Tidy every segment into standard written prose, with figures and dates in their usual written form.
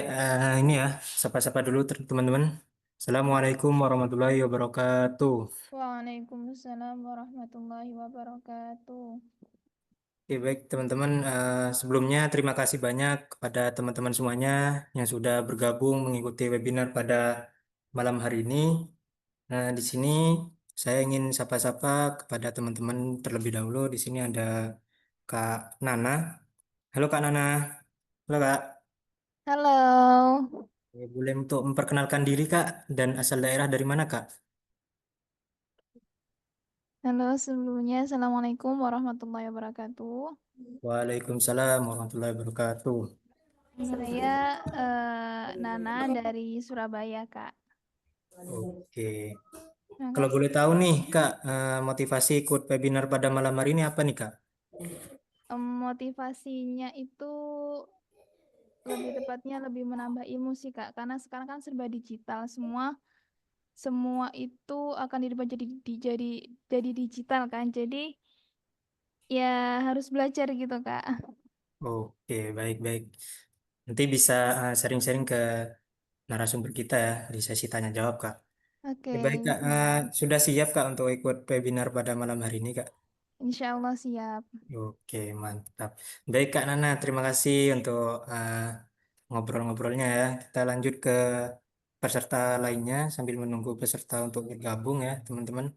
Ini ya, sapa-sapa dulu teman-teman. Assalamualaikum warahmatullahi wabarakatuh. Waalaikumsalam warahmatullahi wabarakatuh. Oke, baik teman-teman. Sebelumnya terima kasih banyak kepada teman-teman semuanya yang sudah bergabung mengikuti webinar pada malam hari ini. Nah, di sini saya ingin sapa-sapa kepada teman-teman terlebih dahulu. Di sini ada Kak Nana. Halo Kak Nana. Halo Kak. Halo. Boleh untuk memperkenalkan diri Kak dan asal daerah dari mana Kak? Halo, sebelumnya Assalamualaikum warahmatullahi wabarakatuh. Waalaikumsalam warahmatullahi wabarakatuh. Saya Nana dari Surabaya, Kak. Oke. Terima Kalau kasih. boleh tahu nih, Kak, motivasi ikut webinar pada malam hari ini apa nih, Kak? Motivasinya itu lebih tepatnya lebih menambah ilmu sih, Kak. Karena sekarang kan serba digital, semua semua itu akan dirubah jadi digital kan. Jadi ya harus belajar gitu, Kak. Oke, baik-baik. Nanti bisa sharing-sharing ke narasumber kita ya di sesi tanya jawab, Kak. Oke, Oke, baik, Kak. Sudah siap, Kak, untuk ikut webinar pada malam hari ini, Kak? insya Allah siap. Oke, mantap. Baik, Kak Nana, terima kasih untuk ngobrol-ngobrolnya ya. Kita lanjut ke peserta lainnya sambil menunggu peserta untuk bergabung ya, teman-teman.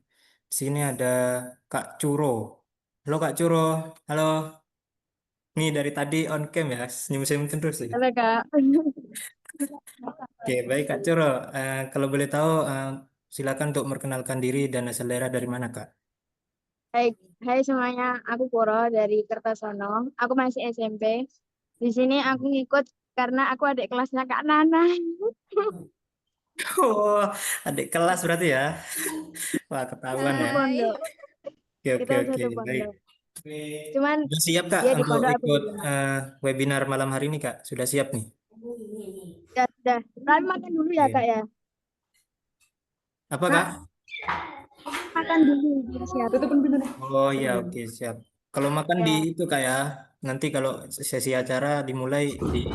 Di sini ada Kak Curo. Halo Kak Curo. Halo. Nih dari tadi on cam ya, senyum-senyum terus ya. Halo Kak. Oke, baik Kak Curo. Kalau boleh tahu, silakan untuk memperkenalkan diri dan asal daerah dari mana Kak? Hai, hai semuanya. Aku Poro dari Kertosono. Aku masih SMP. Di sini aku ngikut karena aku adik kelasnya Kak Nana. Oh, adik kelas berarti ya. Wah, ketahuan Satu ya. Hai. pondok. Oke, oke, Kita oke. satu Baik. pondok. Cuman Sudah siap Kak dia di untuk pondok aku di ikut rumah. webinar malam hari ini Kak? Sudah siap nih? Ya sudah. Kalian makan dulu ya Kak Oke. ya. Apa Kak? Kak, makan dulu biar siap. Oh iya, oke, siap. Kalau makan di Ya, itu Kak ya, nanti kalau sesi acara dimulai di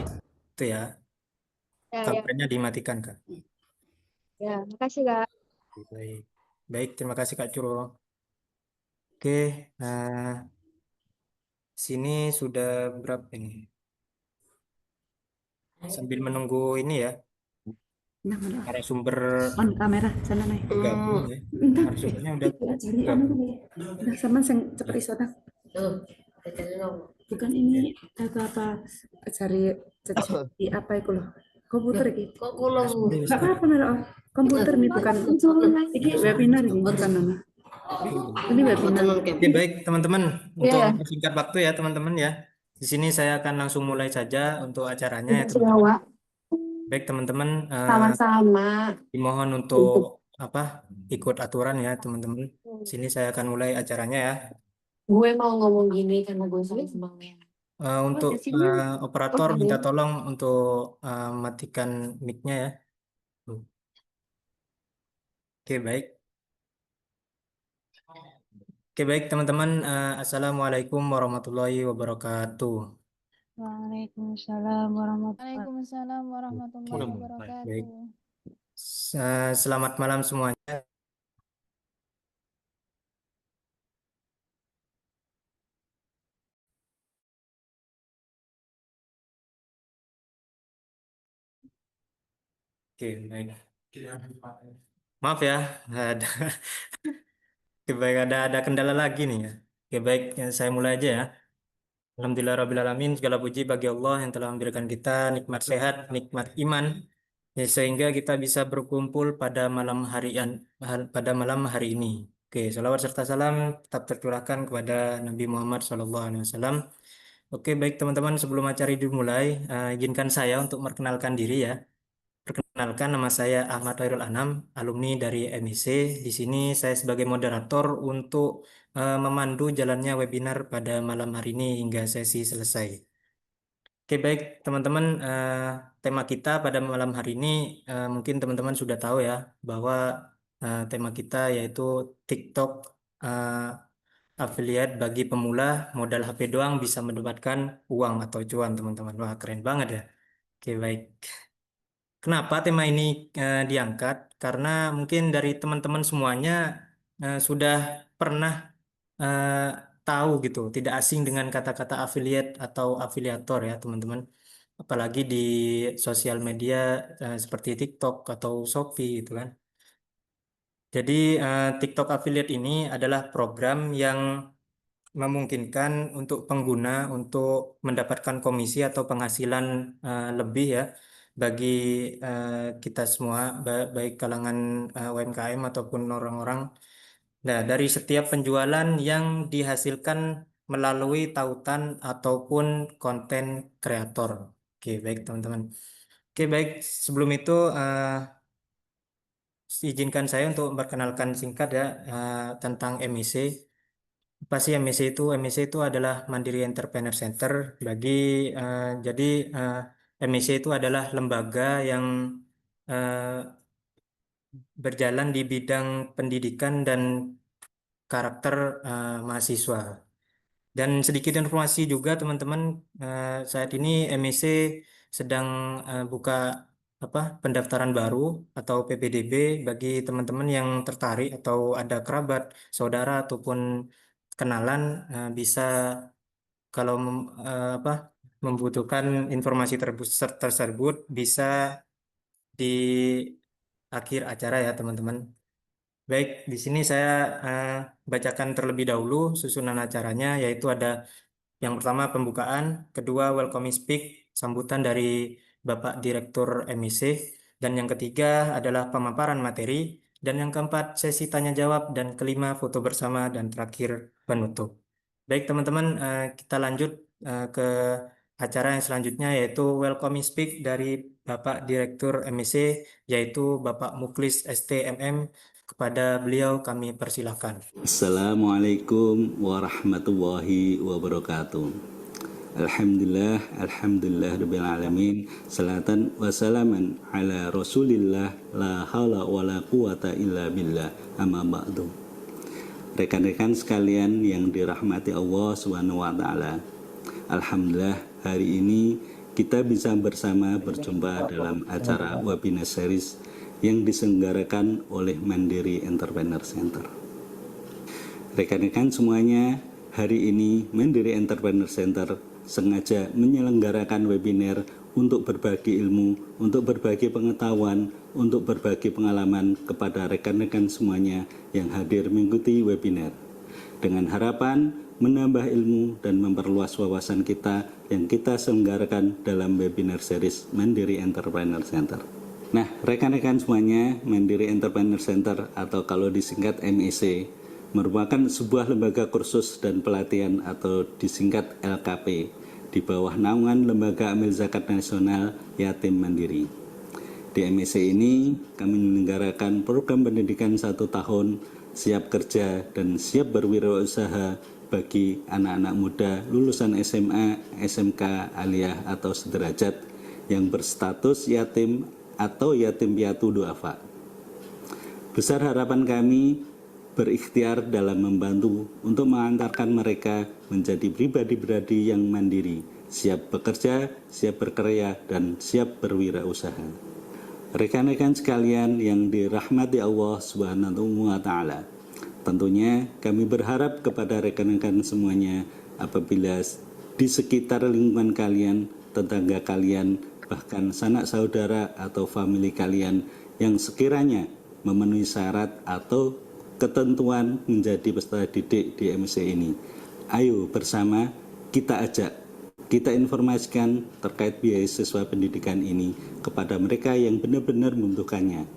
itu ya, ya, ya. kameranya dimatikan Kak. Ya, makasih Kak. Baik, baik, terima kasih Kak Curo. Oke, sini sudah berapa ini? Sambil menunggu ini ya, Nah, mana? narasumber On kamera sana naik. bergabung ya. Entah, Narasumbernya udah cari anu bergabung. udah sama sing seperti soda. Bukan ini Oke. apa cari di apa itu loh. Komputer gitu. Kok kulon? Narasumber Gak Ustaz. apa-apa Nara. Komputer nih bukan. Ini webinar ini bukan Nana. Ini webinar. Oke, baik teman-teman, untuk Iya. mempersingkat waktu ya teman-teman ya. Di sini saya akan langsung mulai saja untuk acaranya ya teman-teman. Baik teman-teman, Sama-sama. dimohon untuk apa ikut aturan ya teman-teman. Sini saya akan mulai acaranya ya. Gue mau ngomong gini karena gue sayang sama lo. Untuk operator minta tolong untuk matikan mic-nya ya. Oke baik. Oke baik teman-teman. Assalamualaikum warahmatullahi wabarakatuh. Waalaikumsalam warahmatullahi. Waalaikumsalam warahmatullahi Oke baik. wabarakatuh. Selamat malam semuanya. Oke baik. Maaf ya, ada oke, baik ada kendala lagi nih ya. Oke baik, saya mulai aja ya. Alhamdulillahirrahmanirrahim. Segala puji bagi Allah yang telah memberikan kita nikmat sehat, nikmat iman, ya, sehingga kita bisa berkumpul pada pada malam hari ini. Oke, salawat serta salam tetap tercurahkan kepada Nabi Muhammad SAW. Oke, baik teman-teman, sebelum acara dimulai, izinkan saya untuk memperkenalkan diri ya. Perkenalkan, nama saya Ahmad Khairul Anam, alumni dari MIC. Di sini saya sebagai moderator untuk memandu jalannya webinar pada malam hari ini hingga sesi selesai. Oke, baik teman-teman, tema kita pada malam hari ini mungkin teman-teman sudah tahu ya bahwa tema kita yaitu TikTok eh, affiliate bagi pemula modal HP doang bisa mendapatkan uang atau cuan teman-teman. Wah, keren banget ya. Oke, baik. Kenapa tema ini diangkat? Karena mungkin dari teman-teman semuanya sudah pernah eh, tahu gitu, tidak asing dengan kata-kata affiliate atau afiliator ya teman-teman. Apalagi di sosial media seperti TikTok atau Shopee gitu kan. Jadi TikTok Affiliate ini adalah program yang memungkinkan untuk pengguna untuk mendapatkan komisi atau penghasilan lebih ya bagi eh, kita semua, baik kalangan UMKM ataupun orang-orang. Nah, dari setiap penjualan yang dihasilkan melalui tautan ataupun konten kreator. Oke, baik teman-teman. Oke, baik. Sebelum itu izinkan saya untuk memperkenalkan singkat ya tentang MIC. Apa sih MIC itu? MIC itu adalah Mandiri Entrepreneur Center. Bagi jadi MIC itu adalah lembaga yang eh, berjalan di bidang pendidikan dan karakter mahasiswa. Dan sedikit informasi juga teman-teman, saat ini MIC sedang buka pendaftaran baru atau PPDB bagi teman-teman yang tertarik atau ada kerabat, saudara ataupun kenalan bisa kalau membutuhkan informasi tersebut bisa di akhir acara ya teman-teman. Baik, di sini saya eh, bacakan terlebih dahulu susunan acaranya, yaitu ada yang pertama pembukaan, kedua welcoming speak, sambutan dari Bapak Direktur MIC, dan yang ketiga adalah pemaparan materi, dan yang keempat sesi tanya jawab, dan kelima foto bersama, dan terakhir penutup. Baik teman-teman, kita lanjut ke acara yang selanjutnya yaitu welcoming speak dari Bapak Direktur MIC, yaitu Bapak Muklis STMM. Kepada beliau kami persilahkan. Assalamualaikum warahmatullahi wabarakatuh. Alhamdulillah, alhamdulillah rabbil alamin. Salatan wa salaman ala Rasulillah la haula wala quwata illa billah. Amma ba'du. Rekan-rekan sekalian yang dirahmati Allah Subhanahu wa taala. Alhamdulillah hari ini kita bisa bersama berjumpa dalam acara webinar series yang diselenggarakan oleh Mandiri Entrepreneur Center. Rekan-rekan semuanya, hari ini Mandiri Entrepreneur Center sengaja menyelenggarakan webinar untuk berbagi ilmu, untuk berbagi pengetahuan, untuk berbagi pengalaman kepada rekan-rekan semuanya yang hadir mengikuti webinar. Dengan harapan menambah ilmu dan memperluas wawasan kita yang kita selenggarakan dalam webinar series Mandiri Entrepreneur Center. Nah, rekan-rekan semuanya, Mandiri Entrepreneur Center atau kalau disingkat MIC merupakan sebuah lembaga kursus dan pelatihan atau disingkat LKP di bawah naungan Lembaga Amil Zakat Nasional Yatim Mandiri. Di MIC ini kami menyelenggarakan program pendidikan 1 tahun, siap kerja dan siap berwirausaha bagi anak-anak muda lulusan SMA, SMK, aliyah atau sederajat yang berstatus yatim atau yatim piatu duafa. Besar harapan kami berikhtiar dalam membantu untuk mengantarkan mereka menjadi pribadi-pribadi yang mandiri, siap bekerja, siap berkarya, dan siap berwirausaha. Rekan-rekan sekalian yang dirahmati Allah Subhanahu wa taala, tentunya kami berharap kepada rekan-rekan semuanya apabila di sekitar lingkungan kalian, tetangga kalian, bahkan sanak saudara atau famili kalian yang sekiranya memenuhi syarat atau ketentuan menjadi peserta didik di MIC ini. Ayo bersama kita ajak, kita informasikan terkait beasiswa pendidikan ini kepada mereka yang benar-benar membutuhkannya,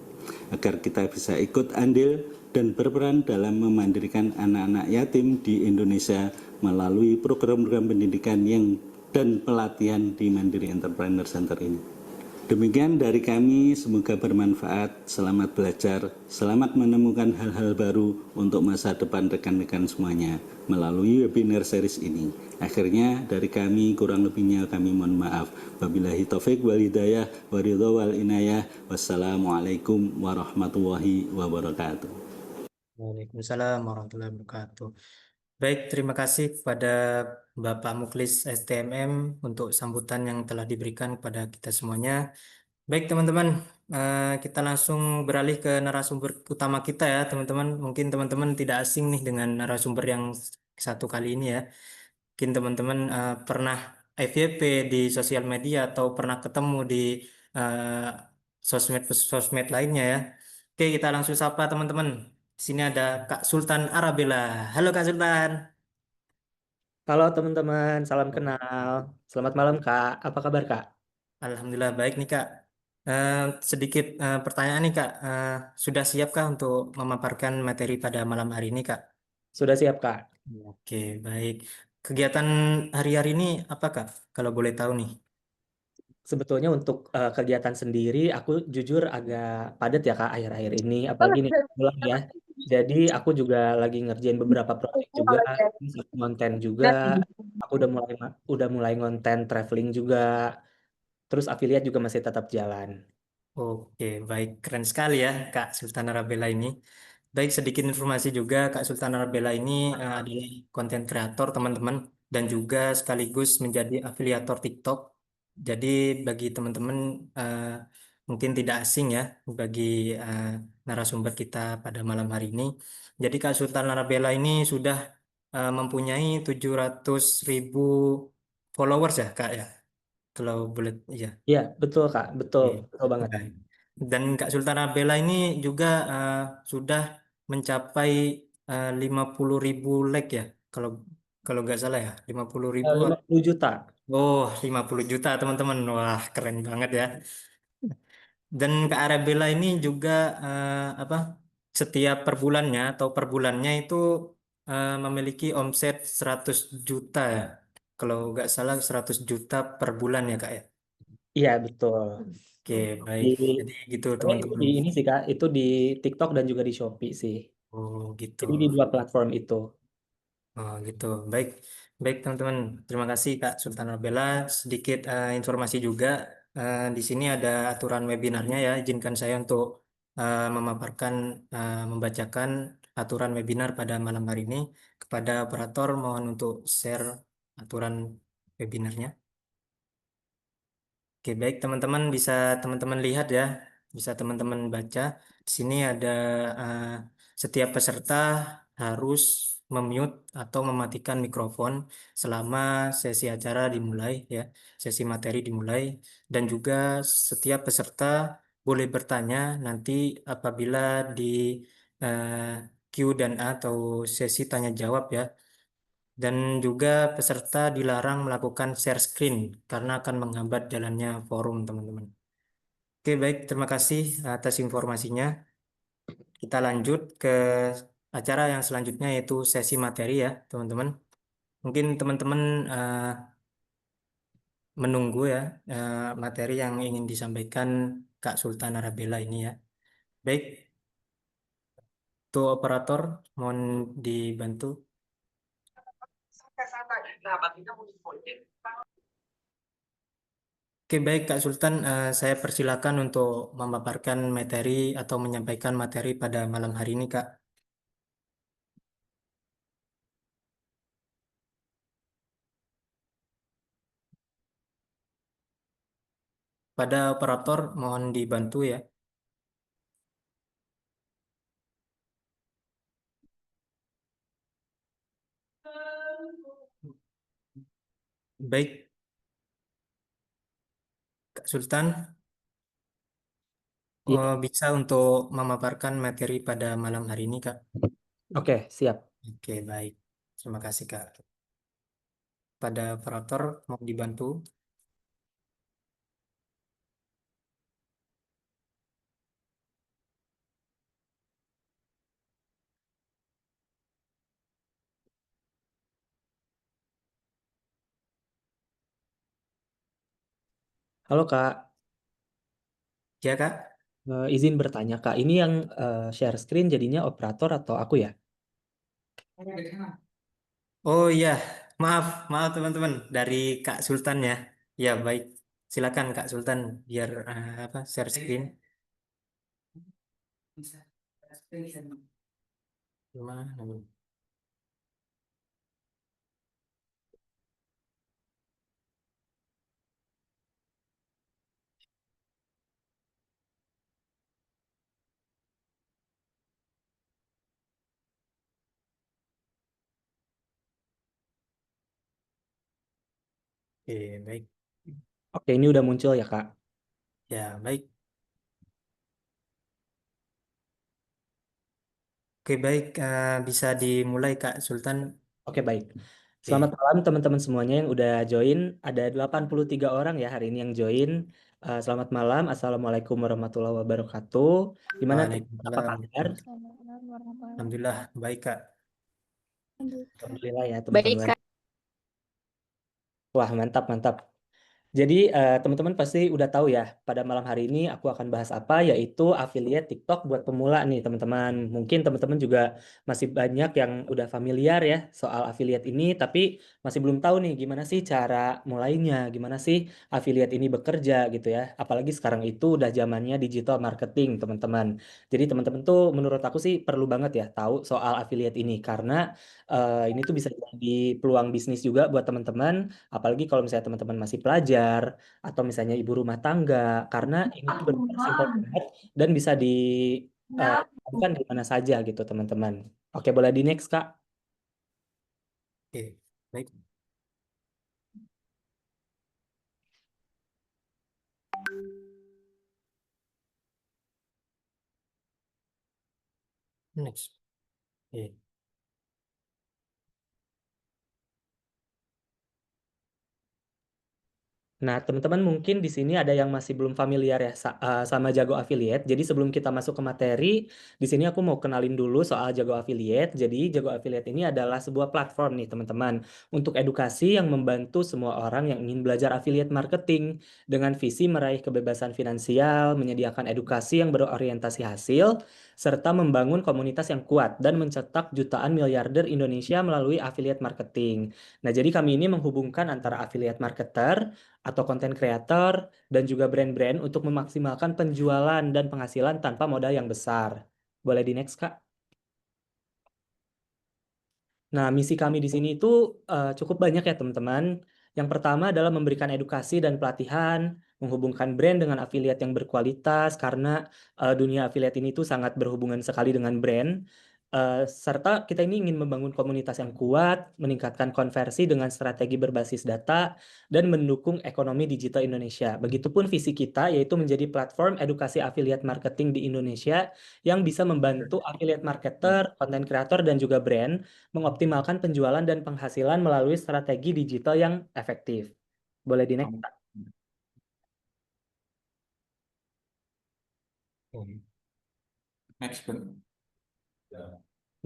agar kita bisa ikut andil dan berperan dalam memandirikan anak-anak yatim di Indonesia melalui program-program pendidikan dan pelatihan di Mandiri Entrepreneur Center ini. Demikian dari kami, semoga bermanfaat, selamat belajar, selamat menemukan hal-hal baru untuk masa depan rekan-rekan semuanya melalui webinar series ini. Akhirnya dari kami kurang lebihnya kami mohon maaf. Wabillahi taufik wal hidayah wa ridha wal inayah. Wassalamualaikum warahmatullahi wabarakatuh. Waalaikumsalam warahmatullahi wabarakatuh. Baik, terima kasih kepada Bapak Muklis STMM untuk sambutan yang telah diberikan kepada kita semuanya. Baik, teman-teman, kita langsung beralih ke narasumber utama kita ya, teman-teman. Mungkin teman-teman tidak asing nih dengan narasumber yang satu kali ini ya. Mungkin teman-teman pernah FYP di sosial media atau pernah ketemu di eh, sosmed-sosmed lainnya ya. Oke, kita langsung sapa teman-teman. Di sini ada Kak Sultan Arabella. Halo Kak Sultan. Halo teman-teman, salam kenal. Selamat malam Kak, apa kabar Kak? Alhamdulillah baik nih Kak. Eh, sedikit pertanyaan nih Kak. Sudah siapkah untuk memaparkan materi pada malam hari ini Kak? Sudah siap Kak? Oke, baik. Kegiatan hari-hari ini apa Kak? Kalau boleh tahu nih. Sebetulnya untuk kegiatan sendiri, aku jujur agak padat ya Kak akhir-akhir ini, apalagi nih pulang ya. Jadi aku juga lagi ngerjain beberapa proyek juga, konten juga. Aku udah mulai ngonten traveling juga, terus affiliate juga masih tetap jalan. Oke, baik. Keren sekali ya Kak Sultan Arabella ini. Baik, sedikit informasi juga, Kak Sultan Arabella ini adalah konten kreator, teman-teman, dan juga sekaligus menjadi afiliator TikTok. Jadi, bagi teman-teman eh, mungkin tidak asing ya, bagi eh, narasumber kita pada malam hari ini. Jadi, Kak Sultan Arabella ini sudah mempunyai 700.000 followers ya, Kak ya. Kalau boleh, ya. Iya, betul Kak, betul, Oke, betul banget. baik. Dan Kak Sultan Bella ini juga sudah mencapai 50.000 like ya, kalau kalau nggak salah ya, 50.000. 50 juta. Oh, 50 juta teman-teman, wah keren banget ya. Dan Kak Arabella ini juga apa? Setiap per bulannya atau per bulannya itu memiliki omset 100 juta ya. Kalau nggak salah 100 juta per bulan ya Kak ya. Iya, betul. Oke, baik. Di, Jadi gitu itu teman-teman. di ini sih Kak, itu di TikTok dan juga di Shopee sih. Oh, gitu. Jadi di dua platform itu. Oh, gitu. Baik. Baik, teman-teman. Terima kasih Kak Sultan Arbella. Sedikit informasi juga. Di sini ada aturan webinarnya ya. Izinkan saya untuk memaparkan, membacakan aturan webinar pada malam hari ini. Kepada operator, mohon untuk share aturan webinarnya. Oke, baik teman-teman bisa teman-teman lihat ya, bisa teman-teman baca. Di sini ada eh, setiap peserta harus memute atau mematikan mikrofon selama sesi acara dimulai ya, sesi materi dimulai dan juga setiap peserta boleh bertanya nanti apabila di eh, Q dan A atau sesi tanya jawab ya. Dan juga peserta dilarang melakukan share screen karena akan menghambat jalannya forum, teman-teman. Oke, baik. Terima kasih atas informasinya. Kita lanjut ke acara yang selanjutnya yaitu sesi materi ya, teman-teman. Mungkin teman-teman menunggu ya materi yang ingin disampaikan Kak Sultan Arabella ini ya. Baik, untuk operator mohon dibantu. Oke, baik Kak Sultan, saya persilakan untuk memaparkan materi atau menyampaikan materi pada malam hari ini, Kak. Pada operator, mohon dibantu ya. Baik, Kak Sultan, Iya, bisa untuk memaparkan materi pada malam hari ini, Kak. oke, siap. Oke, baik. Terima kasih, Kak. Pada operator, mohon dibantu. Halo Kak, Ya, Kak. izin bertanya Kak, ini yang share screen jadinya operator atau aku ya? Oh iya, maaf, maaf teman-teman dari Kak Sultan ya. Ya, baik. Silakan Kak Sultan biar apa share screen. Gimana? Oke, baik. Oke, ini udah muncul ya, Kak. Ya, baik. Oke, baik. Bisa dimulai, Kak Sultan. Oke, baik. Selamat Oke. malam teman-teman semuanya yang udah join. Ada 83 orang ya hari ini yang join. Selamat malam. Assalamualaikum warahmatullahi wabarakatuh. Gimana teman-teman, apa Waalaikumsalam. kabar? Assalamualaikum warahmatullahi Alhamdulillah, baik, Kak. wabarakatuh. Alhamdulillah ya Baik, teman-teman. Kak. Wah, mantap, mantap. Jadi teman-teman pasti udah tahu ya, pada malam hari ini aku akan bahas apa, yaitu affiliate TikTok buat pemula nih teman-teman. Mungkin teman-teman juga masih banyak yang udah familiar ya soal affiliate ini, tapi masih belum tahu nih gimana sih cara mulainya, gimana sih affiliate ini bekerja gitu ya. Apalagi sekarang itu udah zamannya digital marketing teman-teman. Jadi teman-teman tuh menurut aku sih perlu banget ya tahu soal affiliate ini, karena ini tuh bisa jadi peluang bisnis juga buat teman-teman. Apalagi kalau misalnya teman-teman masih pelajar atau misalnya ibu rumah tangga, karena ini tuh benar simpel banget dan bisa dilakukan di mana saja gitu teman-teman. Oke, boleh di next Kak. Oke, baik. Next. Oke. Nah, teman-teman mungkin di sini ada yang masih belum familiar ya sama Jago Affiliate. Jadi sebelum kita masuk ke materi, di sini aku mau kenalin dulu soal Jago Affiliate. Jadi Jago Affiliate ini adalah sebuah platform nih teman-teman untuk edukasi yang membantu semua orang yang ingin belajar affiliate marketing dengan visi meraih kebebasan finansial, menyediakan edukasi yang berorientasi hasil, serta membangun komunitas yang kuat dan mencetak jutaan miliarder Indonesia melalui affiliate marketing. Nah, jadi kami ini menghubungkan antara affiliate marketer atau konten kreator dan juga brand-brand untuk memaksimalkan penjualan dan penghasilan tanpa modal yang besar. Boleh di next, Kak? Nah, misi kami di sini itu cukup banyak ya, teman-teman. Yang pertama adalah memberikan edukasi dan pelatihan, menghubungkan brand dengan affiliate yang berkualitas, karena dunia affiliate ini tuh sangat berhubungan sekali dengan brand. Serta kita ini ingin membangun komunitas yang kuat, meningkatkan konversi dengan strategi berbasis data, dan mendukung ekonomi digital Indonesia. Begitupun visi kita, yaitu menjadi platform edukasi affiliate marketing di Indonesia yang bisa membantu affiliate marketer, konten kreator, dan juga brand mengoptimalkan penjualan dan penghasilan melalui strategi digital yang efektif. Boleh di next, Kak? Next.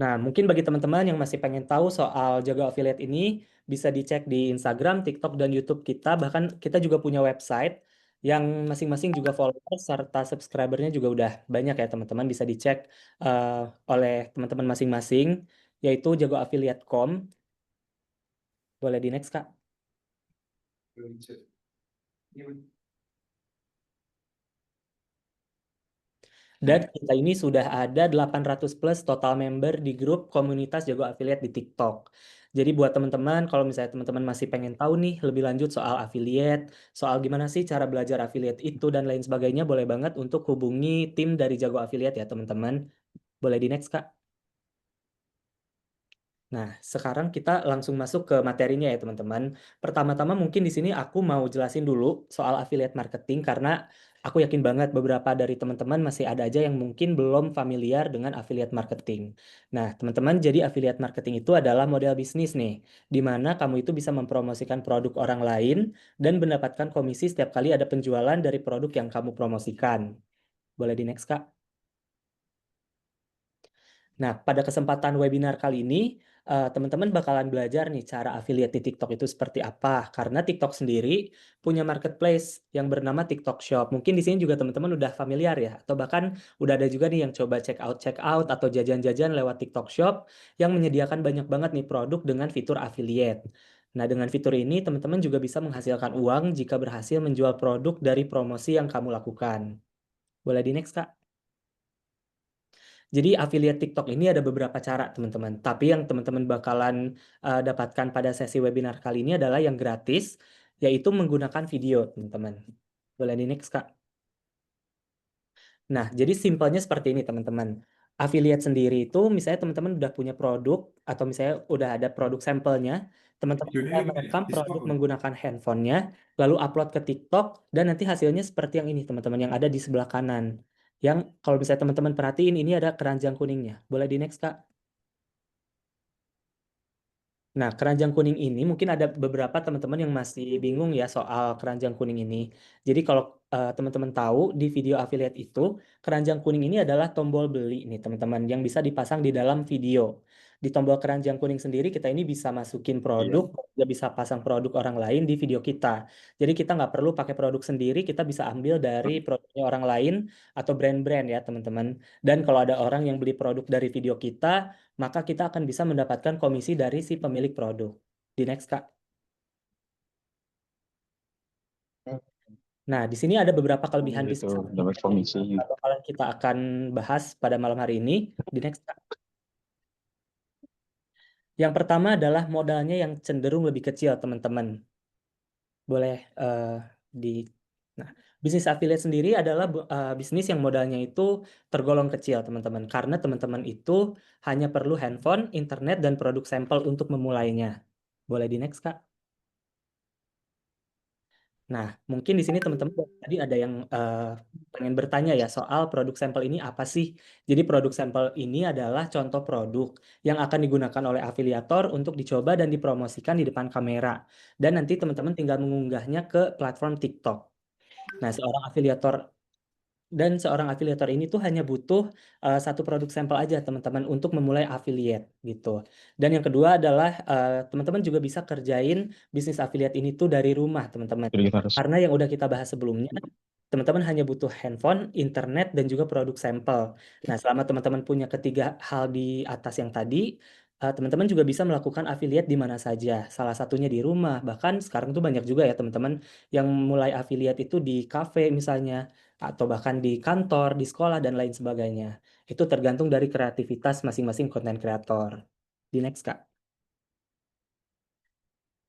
Nah, mungkin bagi teman-teman yang masih pengen tahu soal Jago Affiliate ini, bisa dicek di Instagram, TikTok, dan YouTube kita. Bahkan kita juga punya website yang masing-masing juga follower serta subscribernya juga udah banyak ya teman-teman. Bisa dicek eh, oleh teman-teman masing-masing, yaitu jagoaffiliate.com. Boleh di next, Kak? Dan kita ini sudah ada 800 plus total member di grup komunitas Jago Affiliate di TikTok. Jadi buat teman-teman, kalau misalnya teman-teman masih pengen tahu nih lebih lanjut soal affiliate, soal gimana sih cara belajar affiliate itu dan lain sebagainya, boleh banget untuk hubungi tim dari Jago Affiliate ya teman-teman. Boleh di next, Kak. Nah, sekarang kita langsung masuk ke materinya ya, teman-teman. Pertama-tama mungkin di sini aku mau jelasin dulu soal affiliate marketing karena aku yakin banget beberapa dari teman-teman masih ada aja yang mungkin belum familiar dengan affiliate marketing. Nah, teman-teman, jadi affiliate marketing itu adalah model bisnis nih, di mana kamu itu bisa mempromosikan produk orang lain dan mendapatkan komisi setiap kali ada penjualan dari produk yang kamu promosikan. Boleh di next, Kak? Nah, pada kesempatan webinar kali ini, teman-teman bakalan belajar nih cara affiliate di TikTok itu seperti apa. Karena TikTok sendiri punya marketplace yang bernama TikTok Shop. Mungkin di sini juga teman-teman udah familiar ya, atau bahkan udah ada juga nih yang coba check out atau jajan-jajan lewat TikTok Shop yang menyediakan banyak banget nih produk dengan fitur affiliate. Nah, dengan fitur ini teman-teman juga bisa menghasilkan uang jika berhasil menjual produk dari promosi yang kamu lakukan. Boleh di next, Kak? Jadi affiliate TikTok ini ada beberapa cara teman-teman. Tapi yang teman-teman bakalan dapatkan pada sesi webinar kali ini adalah yang gratis, yaitu menggunakan video teman-teman. Boleh di next, Kak? Nah, jadi simpelnya seperti ini teman-teman. affiliate sendiri itu misalnya teman-teman udah punya produk atau misalnya udah ada produk sampelnya, teman-teman bisa merekam produk menggunakan handphonenya, lalu upload ke TikTok, dan nanti hasilnya seperti yang ini teman-teman yang ada di sebelah kanan. Yang kalau misalnya teman-teman perhatiin ini ada keranjang kuningnya. Boleh di next, Kak? Nah, keranjang kuning ini mungkin ada beberapa teman-teman yang masih bingung ya soal keranjang kuning ini. Jadi kalau teman-teman tahu di video affiliate itu, keranjang kuning ini adalah tombol beli nih teman-teman yang bisa dipasang di dalam video. Di tombol keranjang kuning sendiri kita ini bisa masukin produk, juga bisa pasang produk orang lain di video kita. Jadi kita nggak perlu pakai produk sendiri, kita bisa ambil dari produknya orang lain atau brand-brand ya teman-teman. Dan kalau ada orang yang beli produk dari video kita, maka kita akan bisa mendapatkan komisi dari si pemilik produk. Di next, Kak. Nah, di sini ada beberapa kelebihan bisnis dapat komisi. yang bakalan kita akan bahas pada malam hari ini. Di next, Kak. Yang pertama adalah modalnya yang cenderung lebih kecil, teman-teman. Boleh di... Nah, bisnis affiliate sendiri adalah bisnis yang modalnya itu tergolong kecil, teman-teman. Karena teman-teman itu hanya perlu handphone, internet, dan produk sampel untuk memulainya. Boleh di next, Kak? Nah, mungkin di sini teman-teman tadi ada yang pengen bertanya ya soal produk sampel ini apa sih? Jadi produk sampel ini adalah contoh produk yang akan digunakan oleh afiliator untuk dicoba dan dipromosikan di depan kamera. Dan nanti teman-teman tinggal mengunggahnya ke platform TikTok. Nah, seorang afiliator ini tuh hanya butuh satu produk sampel aja teman-teman untuk memulai affiliate gitu. Dan yang kedua adalah teman-teman juga bisa kerjain bisnis affiliate ini tuh dari rumah teman-teman. Jadi kita harus Karena yang udah kita bahas sebelumnya, teman-teman hanya butuh handphone, internet, dan juga produk sampel. Nah, selama teman-teman punya ketiga hal di atas yang tadi, teman-teman juga bisa melakukan affiliate di mana saja. Salah satunya di rumah. Bahkan sekarang tuh banyak juga ya teman-teman yang mulai affiliate itu di cafe misalnya, atau bahkan di kantor, di sekolah, dan lain sebagainya. Itu tergantung dari kreativitas masing-masing konten kreator. Di next, Kak.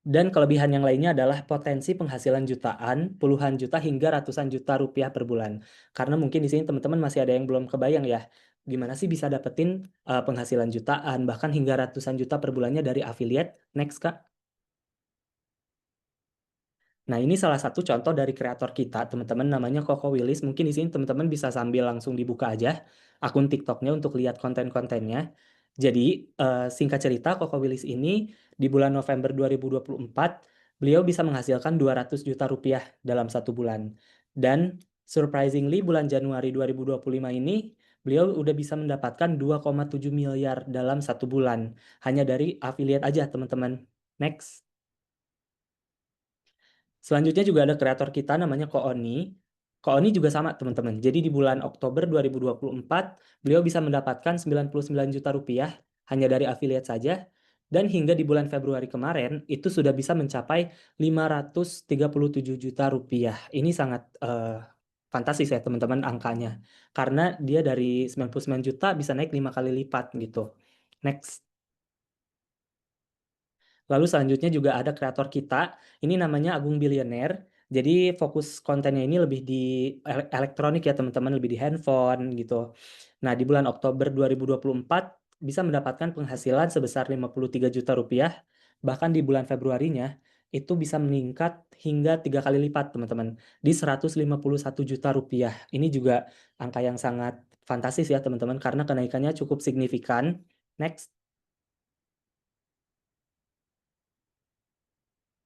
Dan kelebihan yang lainnya adalah potensi penghasilan jutaan, puluhan juta hingga ratusan juta rupiah per bulan. Karena mungkin di sini teman-teman masih ada yang belum kebayang ya, gimana sih bisa dapetin penghasilan jutaan, bahkan hingga ratusan juta per bulannya dari affiliate. Next, Kak. Nah, ini salah satu contoh dari kreator kita, teman-teman, namanya Koko Willis. Mungkin di sini teman-teman bisa sambil langsung dibuka aja akun TikToknya untuk lihat konten-kontennya. Jadi, singkat cerita, Koko Willis ini di bulan November 2024, beliau bisa menghasilkan 200 juta rupiah dalam satu bulan. Dan surprisingly, bulan Januari 2025 ini, beliau udah bisa mendapatkan 2,7 miliar dalam satu bulan. Hanya dari affiliate aja, teman-teman. Next. Selanjutnya juga ada kreator kita namanya Kooni. Kooni juga sama teman-teman. Jadi di bulan Oktober 2024 beliau bisa mendapatkan 99 juta rupiah hanya dari affiliate saja. Dan hingga di bulan Februari kemarin itu sudah bisa mencapai 537 juta rupiah. Ini sangat fantastis ya teman-teman angkanya. Karena dia dari 99 juta bisa naik 5 kali lipat gitu. Next. Lalu selanjutnya juga ada kreator kita, ini namanya Agung Bilioner. Jadi fokus kontennya ini lebih di elektronik ya teman-teman, lebih di handphone gitu. Nah, di bulan Oktober 2024 bisa mendapatkan penghasilan sebesar 53 juta rupiah. Bahkan di bulan Februarinya itu bisa meningkat hingga 3 kali lipat teman-teman, di 151 juta rupiah. Ini juga angka yang sangat fantastis ya teman-teman, karena kenaikannya cukup signifikan. Next.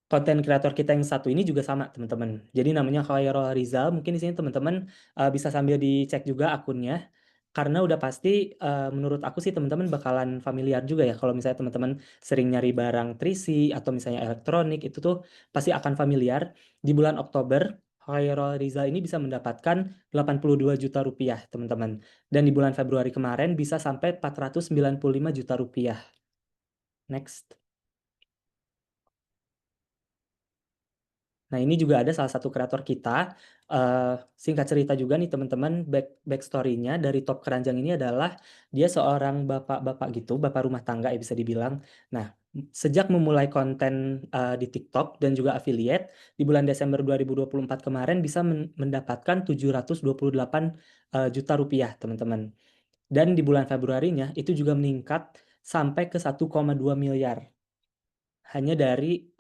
Konten kreator kita yang satu ini juga sama teman-teman. Jadi namanya Khairul Rizal. Mungkin di sini teman-teman bisa sambil dicek juga akunnya. Karena udah pasti menurut aku sih teman-teman bakalan familiar juga ya. Kalau misalnya teman-teman sering nyari barang 3C atau misalnya elektronik itu tuh pasti akan familiar. Di bulan Oktober Khairul Rizal ini bisa mendapatkan 82 juta rupiah teman-teman. Dan di bulan Februari kemarin bisa sampai 495 juta rupiah. Next. Nah, ini juga ada salah satu kreator kita. Singkat cerita juga nih teman-teman, backstory-nya dari Top Keranjang ini adalah dia seorang bapak-bapak gitu, bapak rumah tangga ya bisa dibilang. Nah, sejak memulai konten di TikTok dan juga affiliate, di bulan Desember 2024 kemarin bisa mendapatkan 728 juta rupiah, teman-teman. Dan di bulan Februarinya itu juga meningkat sampai ke 1,2 miliar. Hanya dari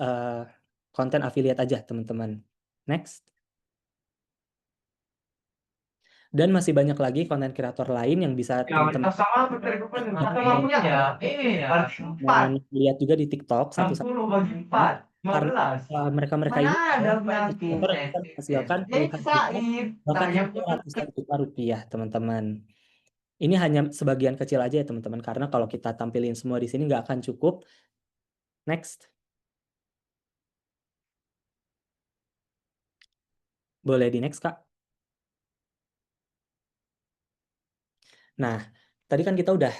konten affiliate aja, teman-teman. Next. Dan masih banyak lagi konten kreator lain yang bisa teman-teman lihat juga di TikTok satu-satu. Karena mereka-mereka ini kreator yang bisa menghasilkan puluhan juta, bahkan hingga ratusan juta rupiah, teman-teman. Ini hanya sebagian kecil aja ya, teman-teman. Karena kalau kita tampilin semua di sini nggak akan cukup. Next. Boleh di next, Kak. Nah, tadi kan kita udah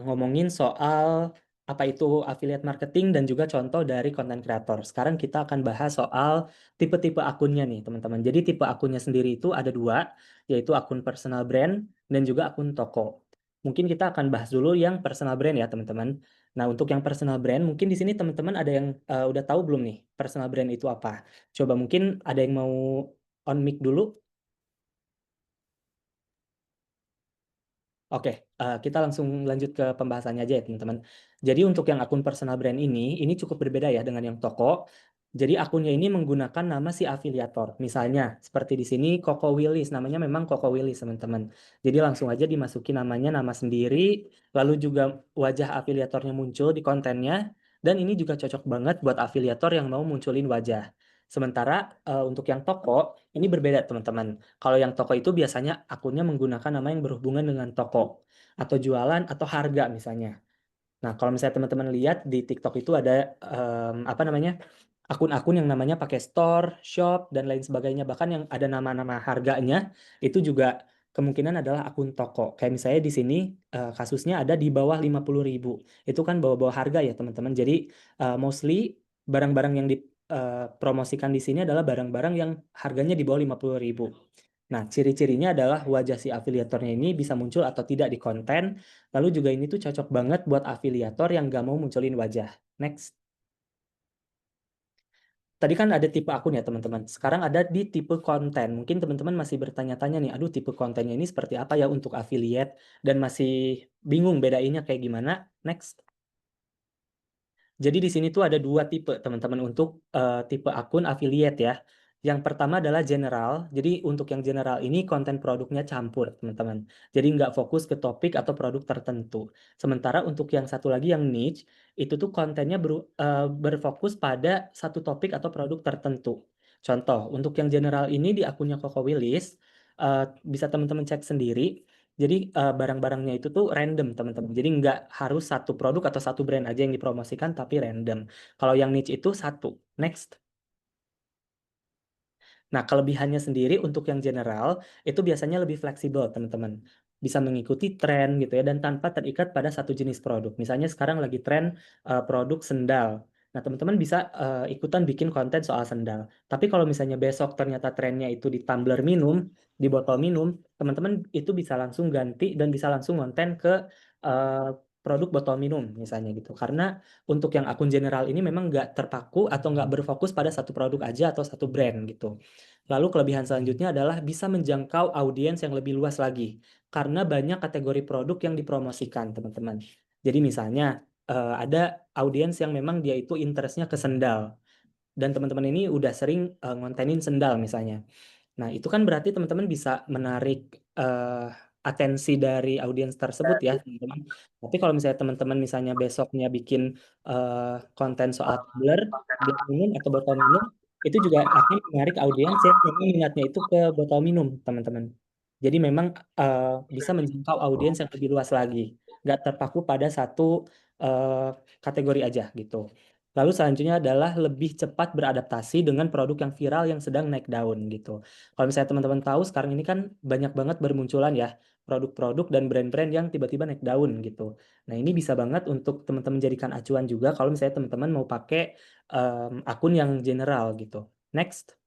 ngomongin soal apa itu affiliate marketing dan juga contoh dari konten kreator. Sekarang kita akan bahas soal tipe-tipe akunnya nih, teman-teman. Jadi tipe akunnya sendiri itu ada dua, yaitu akun personal brand dan juga akun toko. Mungkin kita akan bahas dulu yang personal brand ya, teman-teman. Nah, untuk yang personal brand, mungkin di sini teman-teman ada yang udah tahu belum nih, personal brand itu apa? Coba mungkin ada yang mau on mic dulu. Oke, kita langsung lanjut ke pembahasannya aja ya teman-teman. Jadi untuk yang akun personal brand ini cukup berbeda ya dengan yang toko. Jadi akunnya ini menggunakan nama si afiliator. Misalnya seperti di sini Koko Willis, namanya memang Koko Willis teman-teman. Jadi langsung aja dimasuki namanya, nama sendiri, lalu juga wajah afiliatornya muncul di kontennya. Dan ini juga cocok banget buat afiliator yang mau munculin wajah. Sementara untuk yang toko ini berbeda teman-teman. Kalau yang toko itu biasanya akunnya menggunakan nama yang berhubungan dengan toko atau jualan atau harga misalnya. Nah, kalau misalnya teman-teman lihat di TikTok itu ada apa namanya? Akun-akun yang namanya pakai store, shop dan lain sebagainya. Bahkan yang ada nama-nama harganya itu juga kemungkinan adalah akun toko. Kayak misalnya di sini kasusnya ada di bawah 50.000. Itu kan bawah-bawah harga ya, teman-teman. Jadi mostly barang-barang yang dipromosikan di sini adalah barang-barang yang harganya di bawah 50.000. Nah, ciri-cirinya adalah wajah si afiliatornya ini bisa muncul atau tidak di konten. Lalu juga ini tuh cocok banget buat afiliator yang nggak mau munculin wajah. Next. Tadi kan ada tipe akun ya teman-teman. Sekarang ada di tipe konten. Mungkin teman-teman masih bertanya-tanya nih, aduh tipe kontennya ini seperti apa ya untuk affiliate dan masih bingung bedainnya kayak gimana. Next. Jadi di sini tuh ada dua tipe teman-teman untuk tipe akun affiliate ya. Yang pertama adalah general. Jadi untuk yang general ini konten produknya campur teman-teman. Jadi nggak fokus ke topik atau produk tertentu. Sementara untuk yang satu lagi yang niche itu tuh kontennya berfokus pada satu topik atau produk tertentu. Contoh untuk yang general ini di akunnya Koko Willis bisa teman-teman cek sendiri. Jadi barang-barangnya itu tuh random teman-teman. Jadi nggak harus satu produk atau satu brand aja yang dipromosikan tapi random. Kalau yang niche itu satu. Next. Nah, kelebihannya sendiri untuk yang general itu biasanya lebih fleksibel, teman-teman. Bisa mengikuti tren gitu ya dan tanpa terikat pada satu jenis produk. Misalnya sekarang lagi tren produk sendal. Nah, teman-teman bisa ikutan bikin konten soal sendal. Tapi kalau misalnya besok ternyata trennya itu di tumbler minum, di botol minum, teman-teman itu bisa langsung ganti dan bisa langsung konten ke eh, produk botol minum misalnya gitu. Karena untuk yang akun general ini memang nggak terpaku atau nggak berfokus pada satu produk aja atau satu brand gitu. Lalu kelebihan selanjutnya adalah bisa menjangkau audiens yang lebih luas lagi karena banyak kategori produk yang dipromosikan, teman-teman. Jadi misalnya ada audiens yang memang dia itu interestnya ke sendal dan teman-teman ini udah sering ngontenin sendal misalnya. Nah, itu kan berarti teman-teman bisa menarik atensi dari audiens tersebut ya, teman-teman. Tapi kalau misalnya teman-teman misalnya besoknya bikin konten soal tumbler, gelas minum atau botol minum, itu juga akan menarik audiens yang memang minatnya itu ke botol minum, teman-teman. Jadi memang eh, bisa menjangkau audiens yang lebih luas lagi, nggak terpaku pada satu eh, kategori aja gitu. Lalu selanjutnya adalah lebih cepat beradaptasi dengan produk yang viral yang sedang naik daun gitu. Kalau misalnya teman-teman tahu sekarang ini kan banyak banget bermunculan ya produk-produk dan brand-brand yang tiba-tiba naik daun gitu. Nah, ini bisa banget untuk teman-teman jadikan acuan juga kalau misalnya teman-teman mau pakai akun yang general gitu. Next.